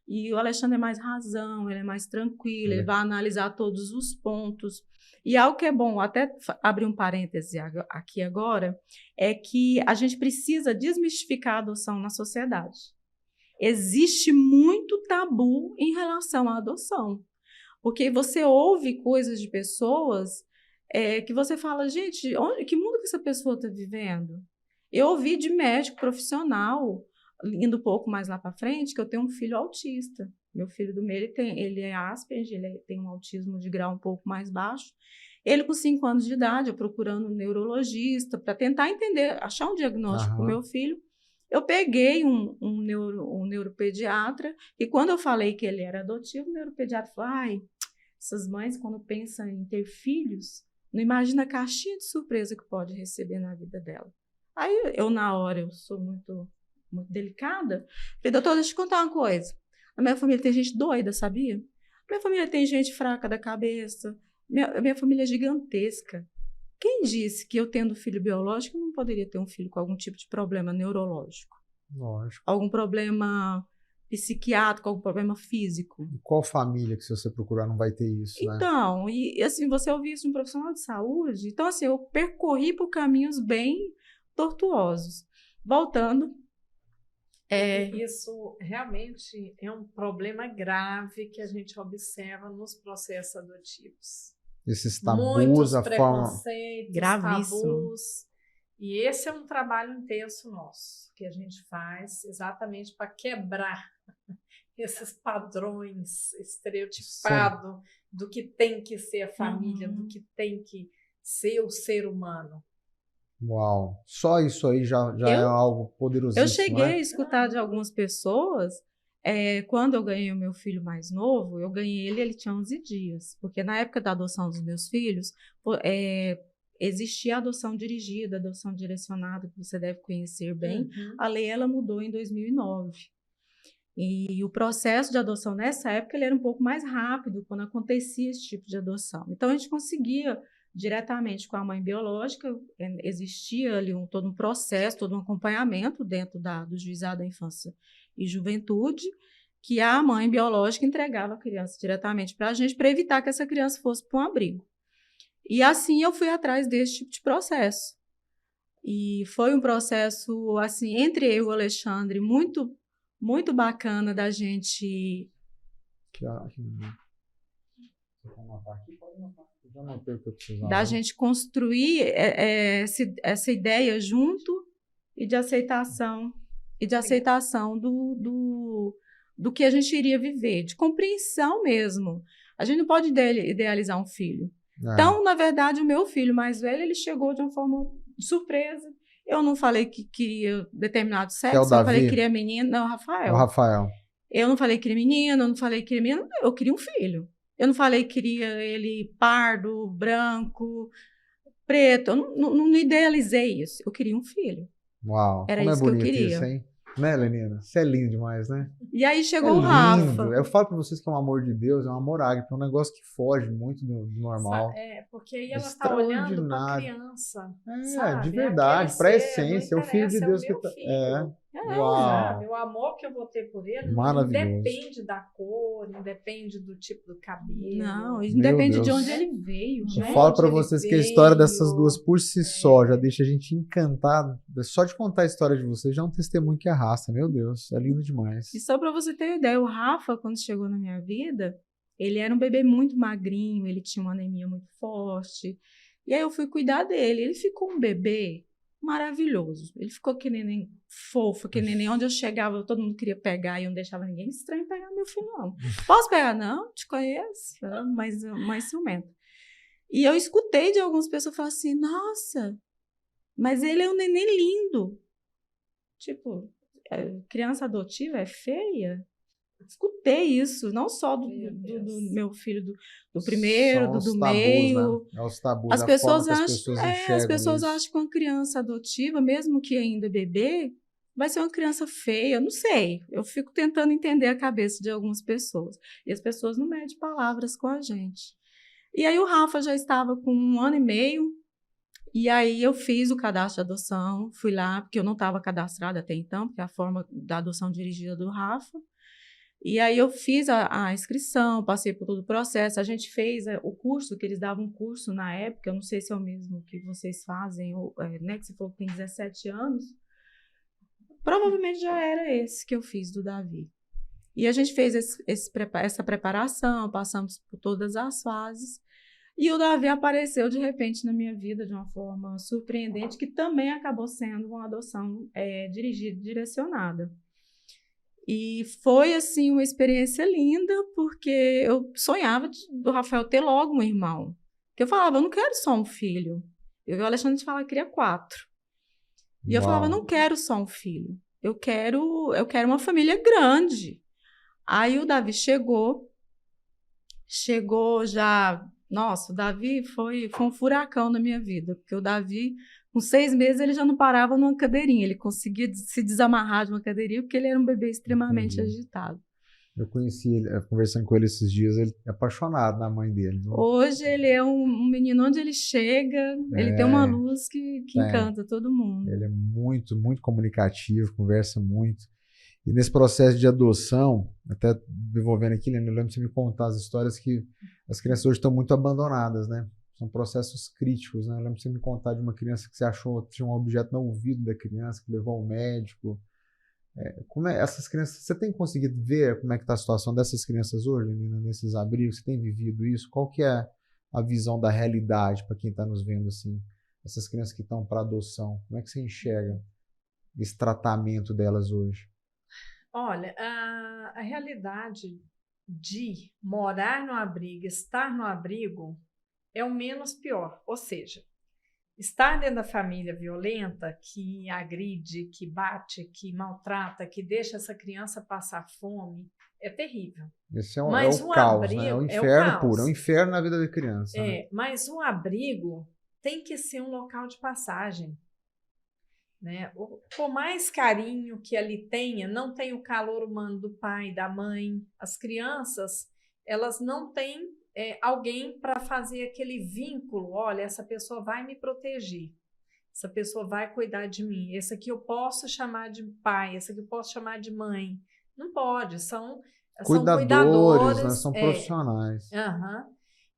e o Alexandre é mais razão, ele é mais tranquilo, ele vai analisar todos os pontos. E algo que é bom, até abrir um parêntese aqui agora, é que a gente precisa desmistificar a adoção na sociedade. Existe muito tabu em relação à adoção. Porque você ouve coisas de pessoas que você fala, gente, que mundo que essa pessoa está vivendo? Eu ouvi de médico profissional, indo um pouco mais lá para frente, que eu tenho um filho autista. Meu filho do meio, ele é Asperger, ele tem um autismo de grau um pouco mais baixo. Ele, com 5 anos de idade, eu procurando um neurologista para tentar entender, achar um diagnóstico para o meu filho. Eu peguei um neuropediatra e quando eu falei que ele era adotivo, o neuropediatra falou, essas mães, quando pensam em ter filhos, não imagina a caixinha de surpresa que pode receber na vida dela. Aí eu, na hora, eu sou muito, muito delicada. Falei, doutor, deixa eu te contar uma coisa. Na minha família tem gente doida, sabia? Na minha família tem gente fraca da cabeça. Minha família é gigantesca. Quem disse que eu tendo filho biológico, eu não poderia ter um filho com algum tipo de problema neurológico? Lógico. Algum problema psiquiátrico, algum problema físico. E qual família que se você procurar não vai ter isso, né? Então, e assim, você ouvir isso de um profissional de saúde, então assim, eu percorri por caminhos bem tortuosos. Voltando. Isso realmente é um problema grave que a gente observa nos processos adotivos. Esses tabus, muitos a forma... preconceitos, Gravíssimo. tabus. E esse é um trabalho intenso nosso, que a gente faz exatamente para quebrar esses padrões estereotipados do que tem que ser a família, do que tem que ser o ser humano. Uau, só isso aí já é algo poderosíssimo. Eu cheguei a escutar de algumas pessoas, quando eu ganhei o meu filho mais novo, eu ganhei ele tinha 11 dias, porque na época da adoção dos meus filhos, existia a adoção dirigida, adoção direcionada, que você deve conhecer bem. Uhum. A lei ela mudou em 2009. E o processo de adoção nessa época ele era um pouco mais rápido quando acontecia esse tipo de adoção. Então a gente conseguia diretamente com a mãe biológica, existia ali todo um processo, todo um acompanhamento dentro do Juizado da Infância e Juventude, que a mãe biológica entregava a criança diretamente para a gente, para evitar que essa criança fosse para um abrigo. E assim eu fui atrás desse tipo de processo. E foi um processo, assim, entre eu e o Alexandre, muito, muito bacana da gente... Da gente construir essa ideia junto e de aceitação do que a gente iria viver, de compreensão mesmo. A gente não pode idealizar um filho. Então, na verdade, o meu filho mais velho, ele chegou de uma forma surpresa. Eu não falei que queria determinado sexo, eu não falei que queria menino, não, Rafael. O Rafael. Eu não falei que queria menino, eu não falei que queria menino, eu queria um filho. Eu não falei que queria ele pardo, branco, preto, eu não idealizei isso. Eu queria um filho. Uau, era como isso é bonito que eu queria. Isso, hein? Né, Lenina? Você é lindo demais, né? E aí chegou o Rafa. Eu falo pra vocês que é um amor de Deus, é um amor ágape, é um negócio que foge muito do normal. Porque aí ela tá olhando pra criança. De verdade, pra essência, é o filho de Deus que tá. Sabe? O amor que eu vou ter por ele não Maravilhoso. depende da cor, não depende do tipo do cabelo. Não, isso depende de onde ele veio. Eu falo pra vocês que a história dessas duas por si só já deixa a gente encantado. Só de contar a história de vocês já é um testemunho que arrasta. Meu Deus, é lindo demais. E só pra você ter ideia, o Rafa, quando chegou na minha vida, ele era um bebê muito magrinho, ele tinha uma anemia muito forte. E aí eu fui cuidar dele. Ele ficou um bebê maravilhoso. Ele ficou que neném fofo, que neném. Onde eu chegava, todo mundo queria pegar e eu não deixava ninguém estranho pegar meu filho, não. Posso pegar? Não, te conheço. Mas mais ciumento. E eu escutei de algumas pessoas falar assim, nossa, mas ele é um neném lindo. Tipo, criança adotiva é feia? Escutei isso, não só do meu filho, do primeiro, do tabus, meio. Né? É os tabus, as pessoas acham que uma criança adotiva, mesmo que ainda bebê, vai ser uma criança feia. Eu não sei. Eu fico tentando entender a cabeça de algumas pessoas. E as pessoas não medem palavras com a gente. E aí o Rafa já estava com 1 ano e meio. E aí eu fiz o cadastro de adoção. Fui lá, porque eu não estava cadastrada até então, porque é a forma da adoção dirigida do Rafa. E aí eu fiz a inscrição, passei por todo o processo. A gente fez o curso, que eles davam um curso na época, eu não sei se é o mesmo que vocês fazem, ou, né, que você falou que tem 17 anos. Provavelmente já era esse que eu fiz do Davi. E a gente fez essa preparação, passamos por todas as fases. E o Davi apareceu de repente na minha vida de uma forma surpreendente, que também acabou sendo uma adoção dirigida, direcionada. E foi, assim, uma experiência linda, porque eu sonhava do Rafael ter logo um irmão. Porque eu falava, eu não quero só um filho. Eu vi o Alexandre falar que queria 4. E eu falava, eu não quero só um filho. Eu quero uma família grande. Aí o Davi chegou já... Nossa, o Davi foi um furacão na minha vida, porque o Davi... Com 6 meses, ele já não parava numa cadeirinha. Ele conseguia se desamarrar de uma cadeirinha porque ele era um bebê extremamente agitado. Eu conheci ele, conversando com ele esses dias, ele é apaixonado na mãe dele. Não? Hoje ele é um menino, onde ele chega, ele tem uma luz que encanta todo mundo. Ele é muito, muito comunicativo, conversa muito. E nesse processo de adoção, até devolvendo aqui, eu lembro de você me contar as histórias que as crianças hoje estão muito abandonadas, né? São processos críticos, né? Eu lembro de você me contar de uma criança que você achou que tinha um objeto no ouvido da criança, que levou ao médico. Como é essas crianças? Você tem conseguido ver como é que está a situação dessas crianças hoje, Nina, nesses abrigos? Você tem vivido isso? Qual que é a visão da realidade para quem está nos vendo assim? Essas crianças que estão para adoção, como é que você enxerga esse tratamento delas hoje? Olha, a realidade de morar no abrigo, estar no abrigo, é o menos pior. Ou seja, estar dentro da família violenta, que agride, que bate, que maltrata, que deixa essa criança passar fome, é terrível. Esse é o caos, abrigo, né? É o inferno puro, é o inferno na vida da criança. Né? Mas um abrigo tem que ser um local de passagem. Né? Por mais carinho que ali tenha, não tem o calor humano do pai, da mãe. As crianças, elas não têm alguém para fazer aquele vínculo. Olha, essa pessoa vai me proteger, essa pessoa vai cuidar de mim, esse aqui eu posso chamar de pai, esse aqui eu posso chamar de mãe. Não pode, são cuidadores, né? São profissionais.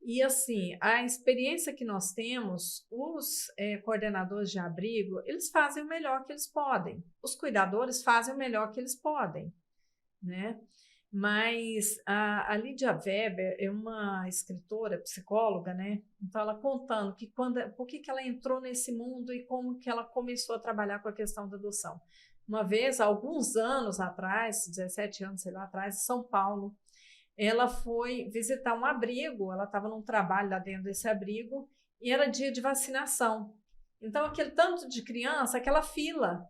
E assim, a experiência que nós temos, os coordenadores de abrigo, eles fazem o melhor que eles podem, os cuidadores fazem o melhor que eles podem, né? Mas a Lídia Weber é uma escritora, psicóloga, né? Então ela contando que por que ela entrou nesse mundo e como que ela começou a trabalhar com a questão da adoção. Uma vez, alguns anos atrás, 17 anos, sei lá, atrás, em São Paulo, ela foi visitar um abrigo, ela estava num trabalho lá dentro desse abrigo, e era dia de vacinação. Então, aquele tanto de criança, aquela fila,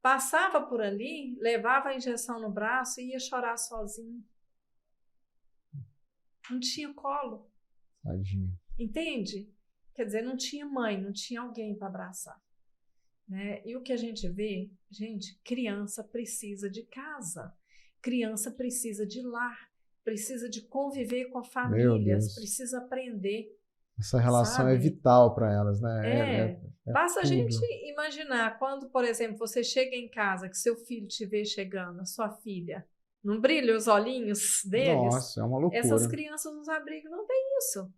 passava por ali, levava a injeção no braço e ia chorar sozinho. Não tinha colo. Tadinho. Entende? Quer dizer, não tinha mãe, não tinha alguém para abraçar. Né? E o que a gente vê, gente, criança precisa de casa, criança precisa de lar, precisa de conviver com famílias, precisa aprender. Essa relação sabe? é vital para elas, né? Basta a tudo. gente imaginar quando, por exemplo, você chega em casa, que seu filho te vê chegando, a sua filha, não brilha os olhinhos deles? Nossa, é uma loucura. Essas crianças nos abrigos não tem isso.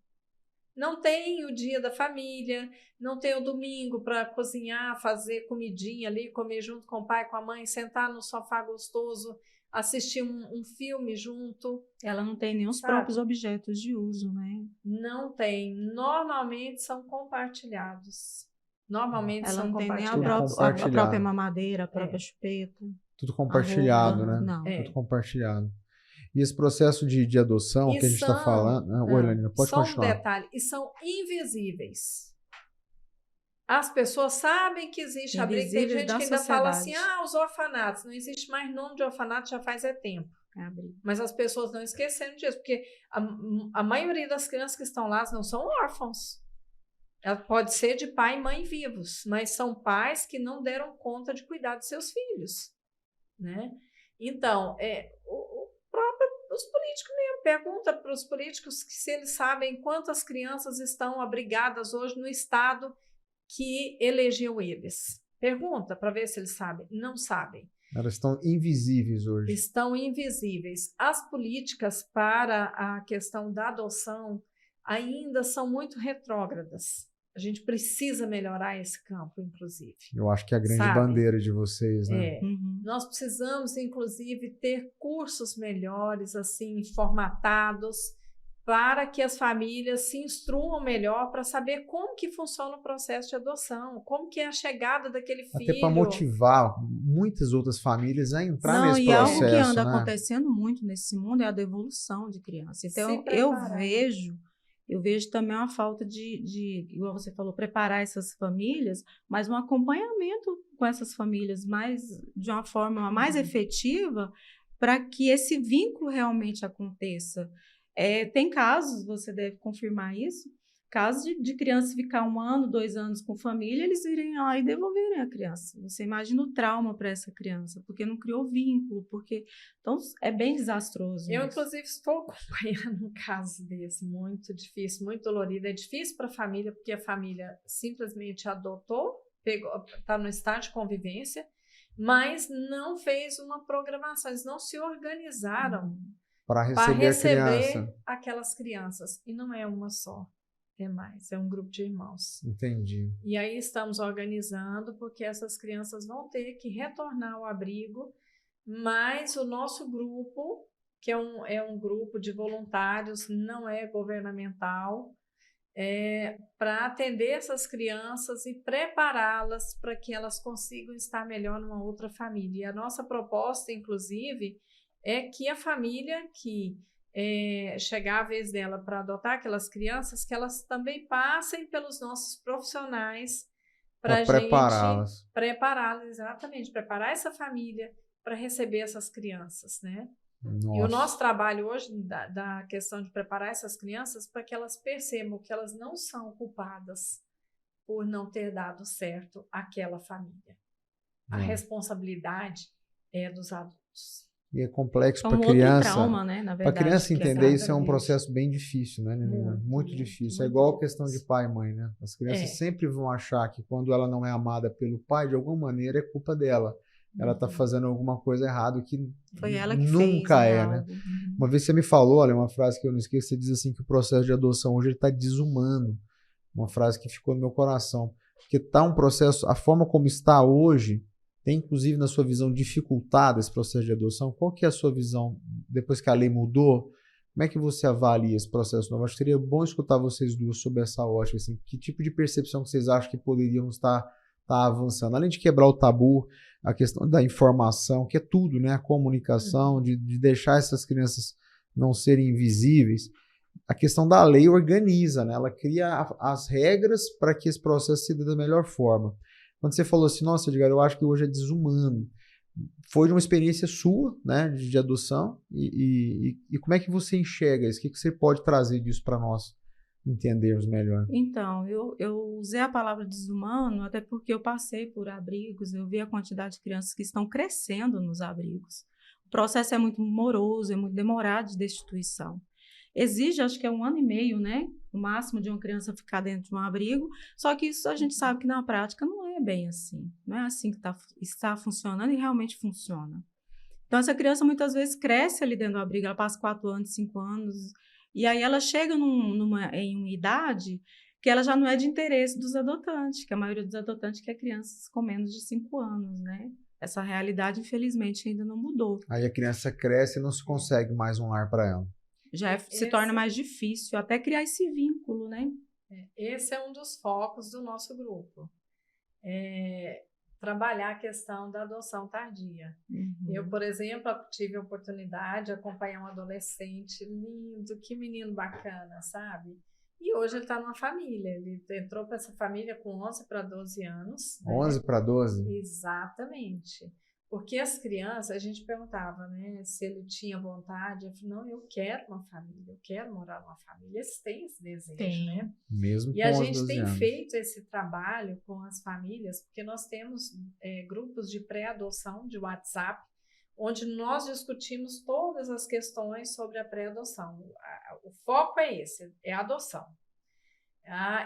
Não tem o dia da família, não tem o domingo para cozinhar, fazer comidinha ali, comer junto com o pai, com a mãe, sentar no sofá gostoso, assistir um filme junto. Ela não tem nem os próprios objetos de uso, né? Não tem. Normalmente são compartilhados. Normalmente ela são não tem nem a compartilhados. própria mamadeira, a própria chupeta. Tudo compartilhado, roupa, né? Não. Tudo compartilhado. E esse processo de adoção que a gente está falando... Oi, Elanina, pode continuar. Só um detalhe, e são invisíveis. As pessoas sabem que existe abrigo. Tem gente que ainda fala assim, os orfanatos. Não existe mais nome de orfanato, já faz tempo. Mas as pessoas não esqueceram disso, porque a maioria das crianças que estão lá não são órfãos. Ela pode ser de pai e mãe vivos, mas são pais que não deram conta de cuidar de seus filhos. Né? Então, os políticos mesmo, pergunta para os políticos se eles sabem quantas crianças estão abrigadas hoje no estado que elegeu eles. Pergunta para ver se eles sabem. Não sabem. Elas estão invisíveis hoje. Estão invisíveis. As políticas para a questão da adoção ainda são muito retrógradas. A gente precisa melhorar esse campo, inclusive. Eu acho que é a grande bandeira de vocês, né? Nós precisamos, inclusive, ter cursos melhores, assim, formatados, para que as famílias se instruam melhor para saber como que funciona o processo de adoção, como que é a chegada daquele filho. Até para motivar muitas outras famílias a entrar nesse processo. Algo que anda acontecendo muito nesse mundo é a devolução de criança. Então, eu vejo também uma falta de, igual você falou, preparar essas famílias, mas um acompanhamento com essas famílias de uma forma mais efetiva para que esse vínculo realmente aconteça. Tem casos, você deve confirmar isso, casos de criança ficar 1 ano, 2 anos com família, eles irem lá e devolverem a criança. Você imagina o trauma para essa criança, porque não criou vínculo, então é bem desastroso. Eu, inclusive, estou acompanhando um caso desse, muito difícil, muito dolorido. É difícil para a família, porque a família simplesmente adotou, está no estado de convivência, mas não fez uma programação, eles não se organizaram para receber aquelas crianças. E não é uma só. É mais, é um grupo de irmãos. Entendi. E aí estamos organizando, porque essas crianças vão ter que retornar ao abrigo, mas o nosso grupo, que é um grupo de voluntários, não é governamental, para atender essas crianças e prepará-las para que elas consigam estar melhor numa outra família. E a nossa proposta, inclusive, é que a família que chegar a vez dela para adotar aquelas crianças, que elas também passem pelos nossos profissionais para a gente prepará-las, exatamente, preparar essa família para receber essas crianças, né? Nossa. E o nosso trabalho hoje da questão de preparar essas crianças para que elas percebam que elas não são culpadas por não ter dado certo àquela família. A responsabilidade é dos adultos. E é complexo para a criança. Trauma, né? Na verdade, para a criança entender isso é um processo bem difícil, né, Nenina? Muito difícil. É igual a questão de pai e mãe, né? As crianças sempre vão achar que quando ela não é amada pelo pai, de alguma maneira é culpa dela. Ela está fazendo alguma coisa errada que foi ela que nunca fez, é, né? Uma vez você me falou, olha, uma frase que eu não esqueço, você diz assim que o processo de adoção hoje está desumano. Uma frase que ficou no meu coração. Porque está um processo, a forma como está hoje, tem, inclusive, na sua visão, dificultado esse processo de adoção? Qual que é a sua visão, depois que a lei mudou? Como é que você avalia esse processo novo? Acho que seria bom escutar vocês duas sobre essa ótica. Assim, que tipo de percepção que vocês acham que poderíamos estar avançando? Além de quebrar o tabu, a questão da informação, que é tudo, né? A comunicação, de deixar essas crianças não serem invisíveis, a questão da lei organiza, né? Ela cria as regras para que esse processo se dê da melhor forma. Quando você falou assim, nossa, Edgar, eu acho que hoje é desumano, foi de uma experiência sua, né, de adoção, e como é que você enxerga isso? O que você pode trazer disso para nós entendermos melhor? Então, eu usei a palavra desumano até porque eu passei por abrigos, eu vi a quantidade de crianças que estão crescendo nos abrigos. O processo é muito moroso, é muito demorado de destituição. Exige, acho que é 1 ano e meio, né? O máximo de uma criança ficar dentro de um abrigo, só que isso a gente sabe que na prática não é bem assim. Não é assim que está funcionando e realmente funciona. Então, essa criança muitas vezes cresce ali dentro do abrigo, ela passa 4 anos, 5 anos, e aí ela chega em uma idade que ela já não é de interesse dos adotantes, que a maioria dos adotantes quer crianças com menos de 5 anos, né? Essa realidade, infelizmente, ainda não mudou. Aí a criança cresce e não se consegue mais um lar para ela. Já se torna mais difícil até criar esse vínculo, né? Esse é um dos focos do nosso grupo. Trabalhar a questão da adoção tardia. Uhum. Eu, por exemplo, tive a oportunidade de acompanhar um adolescente lindo, que menino bacana, sabe? E hoje ele está numa família. Ele entrou para essa família com 11 para 12 anos. 11 para 12? Exatamente. Porque as crianças, a gente perguntava, né, se ele tinha vontade. Eu falei, não, eu quero uma família, eu quero morar numa família. Eles têm esse desejo, né? Mesmo e com a 11, gente 12 tem anos. feito esse trabalho com as famílias, porque nós temos grupos de pré-adoção de WhatsApp, onde nós discutimos todas as questões sobre a pré-adoção. O foco é esse, é a adoção.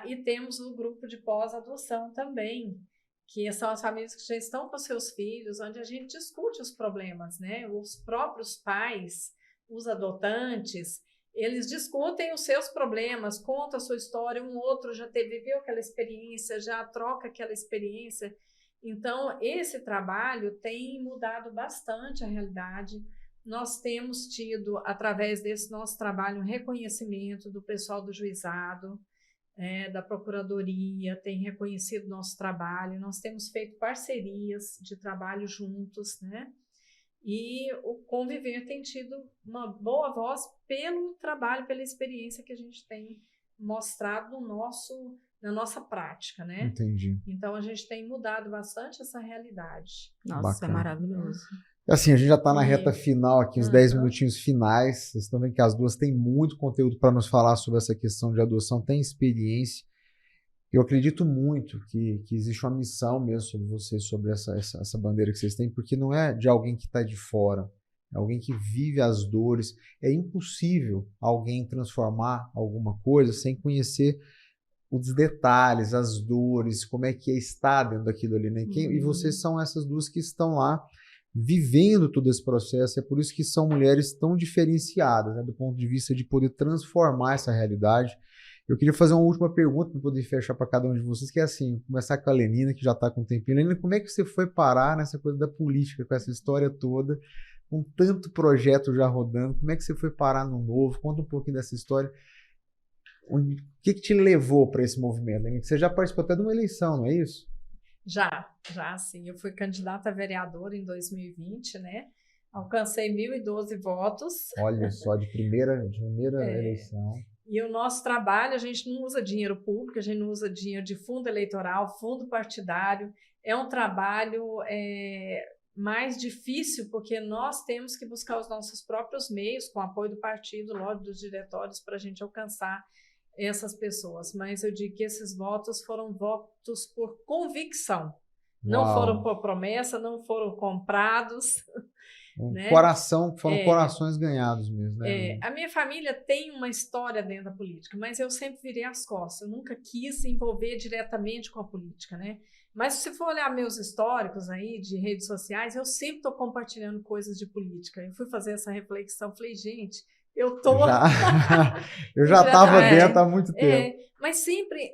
E temos o grupo de pós-adoção também, que são as famílias que já estão com seus filhos, onde a gente discute os problemas, né? Os próprios pais, os adotantes, eles discutem os seus problemas, contam a sua história, um outro já viveu aquela experiência, já troca aquela experiência. Então, esse trabalho tem mudado bastante a realidade. Nós temos tido, através desse nosso trabalho, um reconhecimento do pessoal do juizado, da Procuradoria, tem reconhecido nosso trabalho, nós temos feito parcerias de trabalho juntos, né? E o Conviver tem tido uma boa voz pelo trabalho, pela experiência que a gente tem mostrado na nossa prática, né? Entendi. Então, a gente tem mudado bastante essa realidade. Nossa, Bacana. é maravilhoso. Assim, a gente já está na reta final aqui, os 10 minutinhos finais. Vocês estão vendo que as duas têm muito conteúdo para nos falar sobre essa questão de adoção, tem experiência. Eu acredito muito que existe uma missão mesmo sobre vocês, sobre essa bandeira que vocês têm, porque não é de alguém que está de fora, é alguém que vive as dores. É impossível alguém transformar alguma coisa sem conhecer os detalhes, as dores, como é que é estar dentro daquilo ali, né? E vocês são essas duas que estão lá vivendo todo esse processo. É por isso que são mulheres tão diferenciadas, né, do ponto de vista de poder transformar essa realidade. Eu queria fazer uma última pergunta para poder fechar para cada um de vocês, que é assim, começar com a Lenina, que já está com um tempinho. Lenina, como é que você foi parar nessa coisa da política, com essa história toda, com tanto projeto já rodando? Como é que você foi parar no Novo? Conta um pouquinho dessa história. O que te levou para esse movimento, Lenina? Você já participou até de uma eleição, não é isso? Já sim. Eu fui candidata a vereadora em 2020, né? Alcancei 1.012 votos. Olha só, de primeira eleição. E o nosso trabalho, a gente não usa dinheiro público, a gente não usa dinheiro de fundo eleitoral, fundo partidário. É um trabalho mais difícil, porque nós temos que buscar os nossos próprios meios, com apoio do partido, lógico, dos diretórios, para a gente alcançar essas pessoas. Mas eu digo que esses votos foram votos por convicção. Não foram por promessa, não foram comprados. Né? Coração, foram corações ganhados mesmo. Né? A minha família tem uma história dentro da política, mas eu sempre virei as costas. Eu nunca quis envolver diretamente com a política, né? Mas se for olhar meus históricos aí de redes sociais, eu sempre estou compartilhando coisas de política. Eu fui fazer essa reflexão, falei, gente, eu já estava dentro há muito tempo. Mas sempre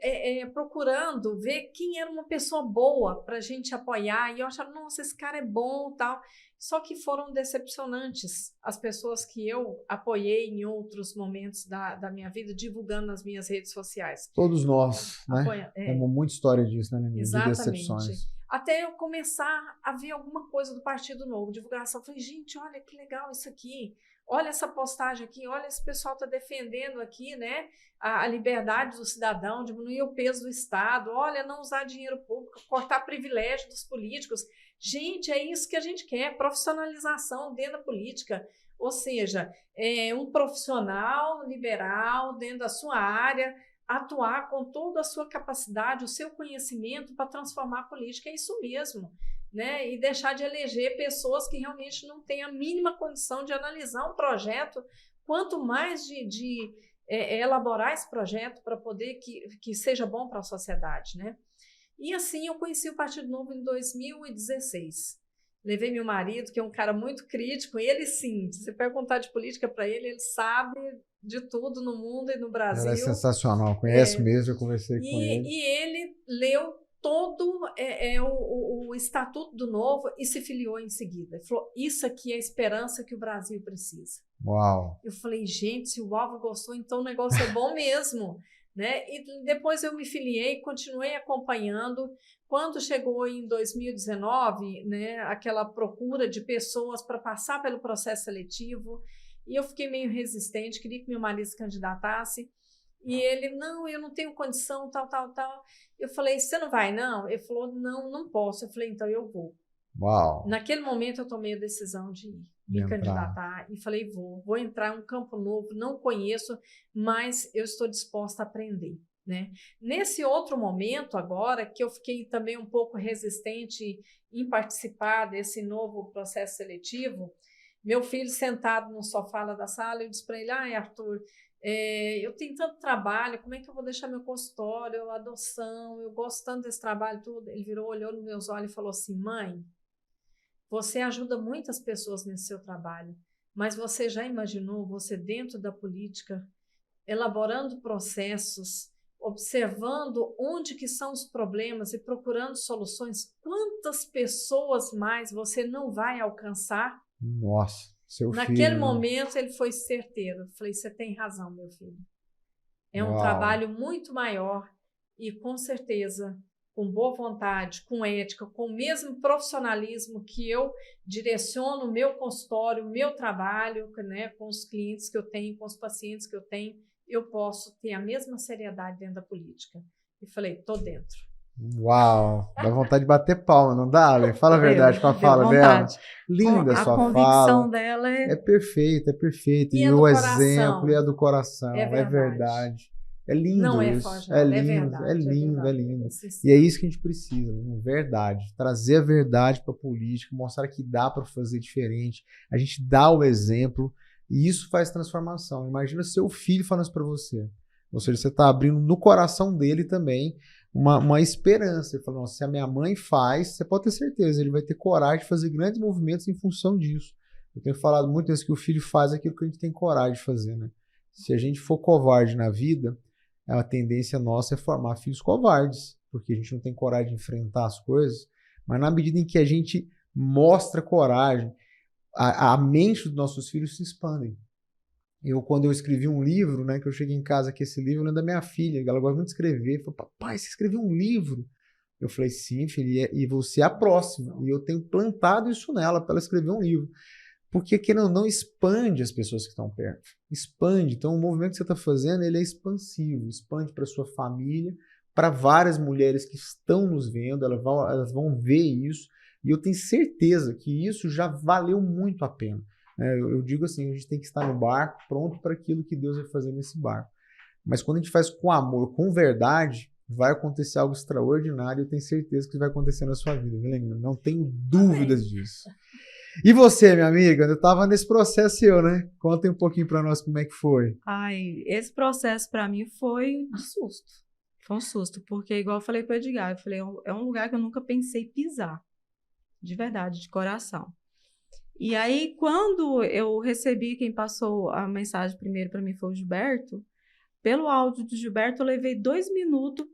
procurando ver quem era uma pessoa boa para a gente apoiar. E eu achava, nossa, esse cara é bom e tal. Só que foram decepcionantes as pessoas que eu apoiei em outros momentos da minha vida, divulgando nas minhas redes sociais. Todos nós, né? Temos muita história disso, né, Lenina? Exatamente. De decepções. até eu começar a ver alguma coisa do Partido Novo, divulgação. Eu falei, gente, olha que legal isso aqui, olha essa postagem aqui, olha esse pessoal está defendendo aqui, né, a liberdade do cidadão, diminuir o peso do Estado, olha, não usar dinheiro público, cortar privilégio dos políticos. Gente, é isso que a gente quer, profissionalização dentro da política, ou seja, um profissional liberal dentro da sua área, atuar com toda a sua capacidade, o seu conhecimento para transformar a política, é isso mesmo, né? E deixar de eleger pessoas que realmente não têm a mínima condição de analisar um projeto, quanto mais de elaborar esse projeto para poder que seja bom para a sociedade, né? E assim eu conheci o Partido Novo em 2016. Levei meu marido, que é um cara muito crítico, ele sim, se você perguntar de política para ele, ele sabe de tudo no mundo e no Brasil. Ela é sensacional, conhece mesmo, eu conversei com ele. E ele leu todo o Estatuto do Novo e se filiou em seguida. Ele falou, isso aqui é a esperança que o Brasil precisa. Uau! Eu falei, gente, se o Álvaro gostou, então o negócio é bom mesmo. Né? E depois eu me filiei, continuei acompanhando. Quando chegou em 2019, né, aquela procura de pessoas para passar pelo processo seletivo, e eu fiquei meio resistente, queria que meu marido se candidatasse, e ele, não, eu não tenho condição, tal. Eu falei, você não vai, não? Ele falou, não posso. Eu falei, então eu vou. Uau! Naquele momento eu tomei a decisão de me candidatar e falei, vou entrar em um campo novo, não conheço, mas eu estou disposta a aprender. Né? Nesse outro momento agora, que eu fiquei também um pouco resistente em participar desse novo processo seletivo, meu filho sentado no sofá lá da sala, eu disse para ele, Arthur, eu tenho tanto trabalho, como é que eu vou deixar meu consultório, adoção, eu gosto tanto desse trabalho, tudo. Ele virou, olhou nos meus olhos e falou assim, mãe, você ajuda muitas pessoas nesse seu trabalho, mas você já imaginou você dentro da política, elaborando processos, observando onde que são os problemas e procurando soluções, quantas pessoas mais você não vai alcançar? Nossa, seu filho. Naquele momento ele foi certeiro. Falei, você tem razão, meu filho. É um trabalho muito maior e com certeza, com boa vontade, com ética, com o mesmo profissionalismo que eu direciono o meu consultório, o meu trabalho, né, com os clientes que eu tenho, com os pacientes que eu tenho, eu posso ter a mesma seriedade dentro da política. E falei, tô dentro. Uau! Dá vontade de bater palma, não dá, Ale? Fala a verdade com a fala dela. Linda a sua fala. A convicção dela é perfeita, é perfeita. E o exemplo é do coração, é verdade. É lindo não isso. Foge, é lindo, verdade, é lindo. E é isso que a gente precisa, verdade. Trazer a verdade para a política, mostrar que dá para fazer diferente. A gente dá o exemplo e isso faz transformação. Imagina seu filho falando isso para você. Ou seja, você está abrindo no coração dele também uma esperança. Ele falou, se a minha mãe faz, você pode ter certeza, ele vai ter coragem de fazer grandes movimentos em função disso. Eu tenho falado muito vezes que o filho faz aquilo que a gente tem coragem de fazer, né? Se a gente for covarde na vida, a tendência nossa é formar filhos covardes, porque a gente não tem coragem de enfrentar as coisas, mas na medida em que a gente mostra coragem, a mente dos nossos filhos se expandem. Quando eu escrevi um livro, né, que eu cheguei em casa com esse livro, eu lembro da minha filha, ela gosta muito de escrever, falou, papai, você escreveu um livro? Eu falei, sim, filha, e você é a próxima, e eu tenho plantado isso nela, para ela escrever um livro. Porque, querendo ou não, expande as pessoas que estão perto. Expande. Então, o movimento que você está fazendo, ele é expansivo. Expande para sua família, para várias mulheres que estão nos vendo, elas vão ver isso. E eu tenho certeza que isso já valeu muito a pena. Eu digo assim, a gente tem que estar no barco, pronto para aquilo que Deus vai fazer nesse barco. Mas quando a gente faz com amor, com verdade, vai acontecer algo extraordinário. Eu tenho certeza que isso vai acontecer na sua vida, viu, Lenina? Não tenho dúvidas disso. E você, minha amiga? Eu estava nesse processo né? Conta um pouquinho para nós como é que foi. Esse processo para mim foi um susto. Foi um susto, porque igual eu falei para o Edgar, eu falei, é um lugar que eu nunca pensei pisar. De verdade, de coração. E aí, quando eu recebi, quem passou a mensagem primeiro para mim foi o Gilberto, pelo áudio do Gilberto eu levei 2 minutos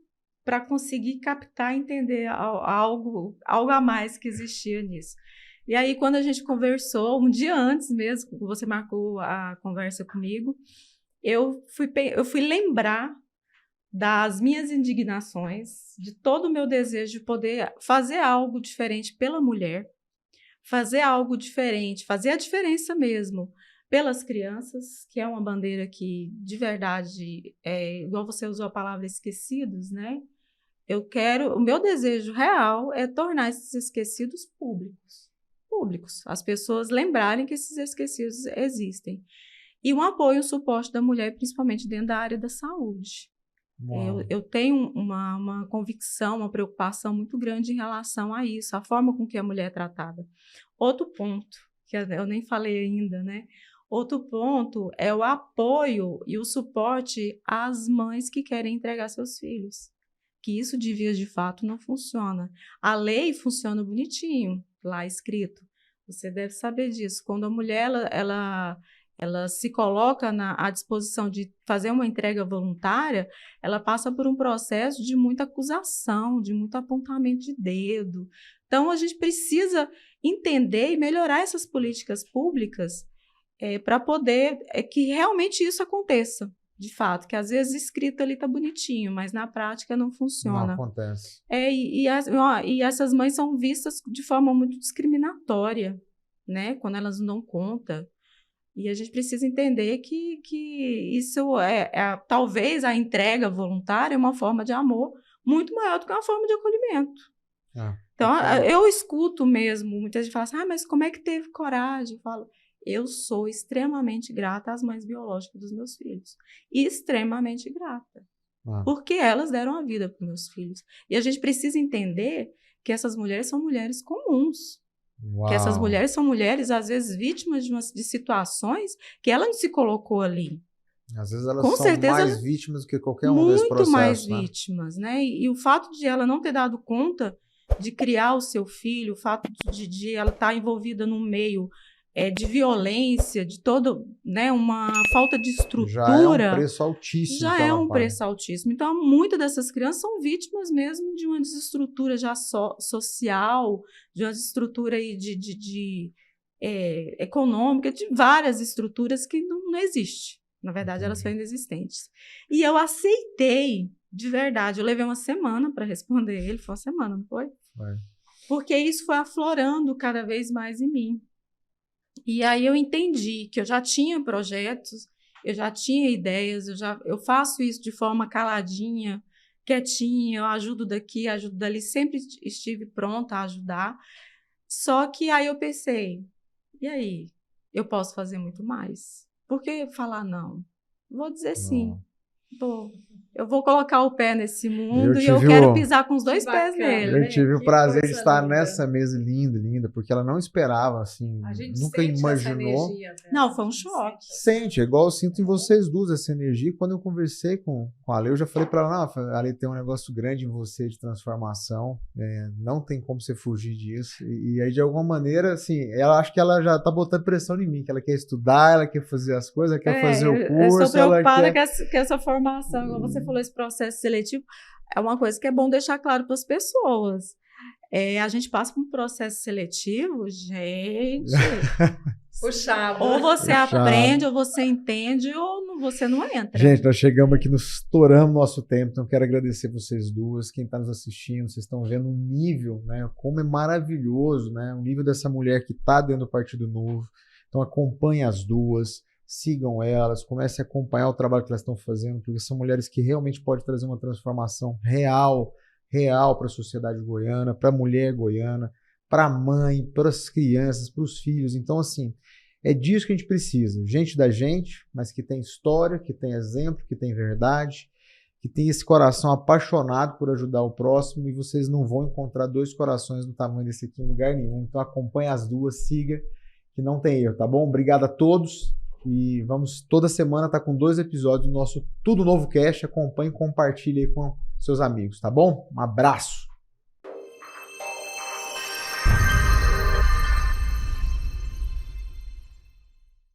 para conseguir captar e entender algo a mais que existia nisso. E aí, quando a gente conversou, um dia antes mesmo, você marcou a conversa comigo, eu fui lembrar das minhas indignações, de todo o meu desejo de poder fazer algo diferente pela mulher, fazer algo diferente, fazer a diferença mesmo pelas crianças, que é uma bandeira que, de verdade, igual você usou a palavra esquecidos, né? O meu desejo real é tornar esses esquecidos públicos, as pessoas lembrarem que esses esquecidos existem. E um apoio, um suporte da mulher, principalmente dentro da área da saúde. Eu tenho uma convicção, uma preocupação muito grande em relação a isso, a forma com que a mulher é tratada. Outro ponto, que eu nem falei ainda, né? Outro ponto é o apoio e o suporte às mães que querem entregar seus filhos. Que isso, de vias de fato, não funciona. A lei funciona bonitinho, lá escrito. Você deve saber disso. Quando a mulher ela se coloca à disposição de fazer uma entrega voluntária, ela passa por um processo de muita acusação, de muito apontamento de dedo. Então, a gente precisa entender e melhorar essas políticas públicas para poder que realmente isso aconteça, de fato, que às vezes escrito ali está bonitinho, mas na prática não funciona. Não acontece. E essas mães são vistas de forma muito discriminatória, né? Quando elas não dão conta. E a gente precisa entender que isso talvez a entrega voluntária é uma forma de amor muito maior do que uma forma de acolhimento. Então, eu escuto mesmo, muitas vezes falam assim, mas como é que teve coragem? Eu falo, eu sou extremamente grata às mães biológicas dos meus filhos. Extremamente grata. Porque elas deram a vida para os meus filhos. E a gente precisa entender que essas mulheres são mulheres comuns. Uau. Que essas mulheres são mulheres, às vezes, vítimas de situações que ela não se colocou ali. Às vezes elas são mais vítimas do que qualquer um desse processo. Muito mais vítimas, né? E o fato de ela não ter dado conta de criar o seu filho, o fato de ela estar envolvida num meio de violência, de todo, né, uma falta de estrutura. Já é um preço altíssimo. Já é um preço altíssimo. Então, muitas dessas crianças são vítimas mesmo de uma desestrutura já social, de uma desestrutura aí econômica, de várias estruturas que não existem. Na verdade, elas são inexistentes. E eu aceitei, de verdade. Eu levei uma semana para responder ele. Foi uma semana, não foi? Foi. Porque isso foi aflorando cada vez mais em mim. E aí eu entendi que eu já tinha projetos, eu já tinha ideias, eu faço isso de forma caladinha, quietinha, eu ajudo daqui, ajudo dali, sempre estive pronta a ajudar. Só que aí eu pensei, e aí? Eu posso fazer muito mais? Por que falar não? Vou dizer sim. Eu vou colocar o pé nesse mundo e eu quero pisar com os dois pés nele. Eu tive o prazer de estar nessa mesa linda, porque ela não esperava, assim, nunca imaginou. Não, foi um choque. Sente, igual eu sinto em vocês duas essa energia. Quando eu conversei com a Ale, eu já falei para ela, não, Ale, tem um negócio grande em você de transformação, não tem como você fugir disso. E aí, de alguma maneira, assim, ela acho que ela já tá botando pressão em mim, que ela quer estudar, ela quer fazer as coisas, ela quer fazer o curso. Eu estou preocupada com essa formação, igual você falou, esse processo seletivo é uma coisa que é bom deixar claro para as pessoas. A gente passa por um processo seletivo, gente. Puxado. Ou você aprende, ou você entende, ou você não entra. Gente, nós chegamos aqui, estouramos nosso tempo, então quero agradecer vocês duas, quem está nos assistindo, vocês estão vendo o nível, né? Como é maravilhoso, né? O nível dessa mulher que está dentro do Partido Novo. Então acompanhe as duas. Sigam elas, comecem a acompanhar o trabalho que elas estão fazendo, porque são mulheres que realmente podem trazer uma transformação real para a sociedade goiana, para a mulher goiana, para a mãe, para as crianças, para os filhos. Então, assim, é disso que a gente precisa. Gente da gente, mas que tem história, que tem exemplo, que tem verdade, que tem esse coração apaixonado por ajudar o próximo, e vocês não vão encontrar dois corações do tamanho desse aqui em lugar nenhum. Então, acompanhe as duas, siga, que não tem erro, tá bom? Obrigado a todos. E vamos toda semana estar com 2 episódios do nosso Tudo Novo Cast. Acompanhe e compartilhe aí com seus amigos, tá bom? Um abraço!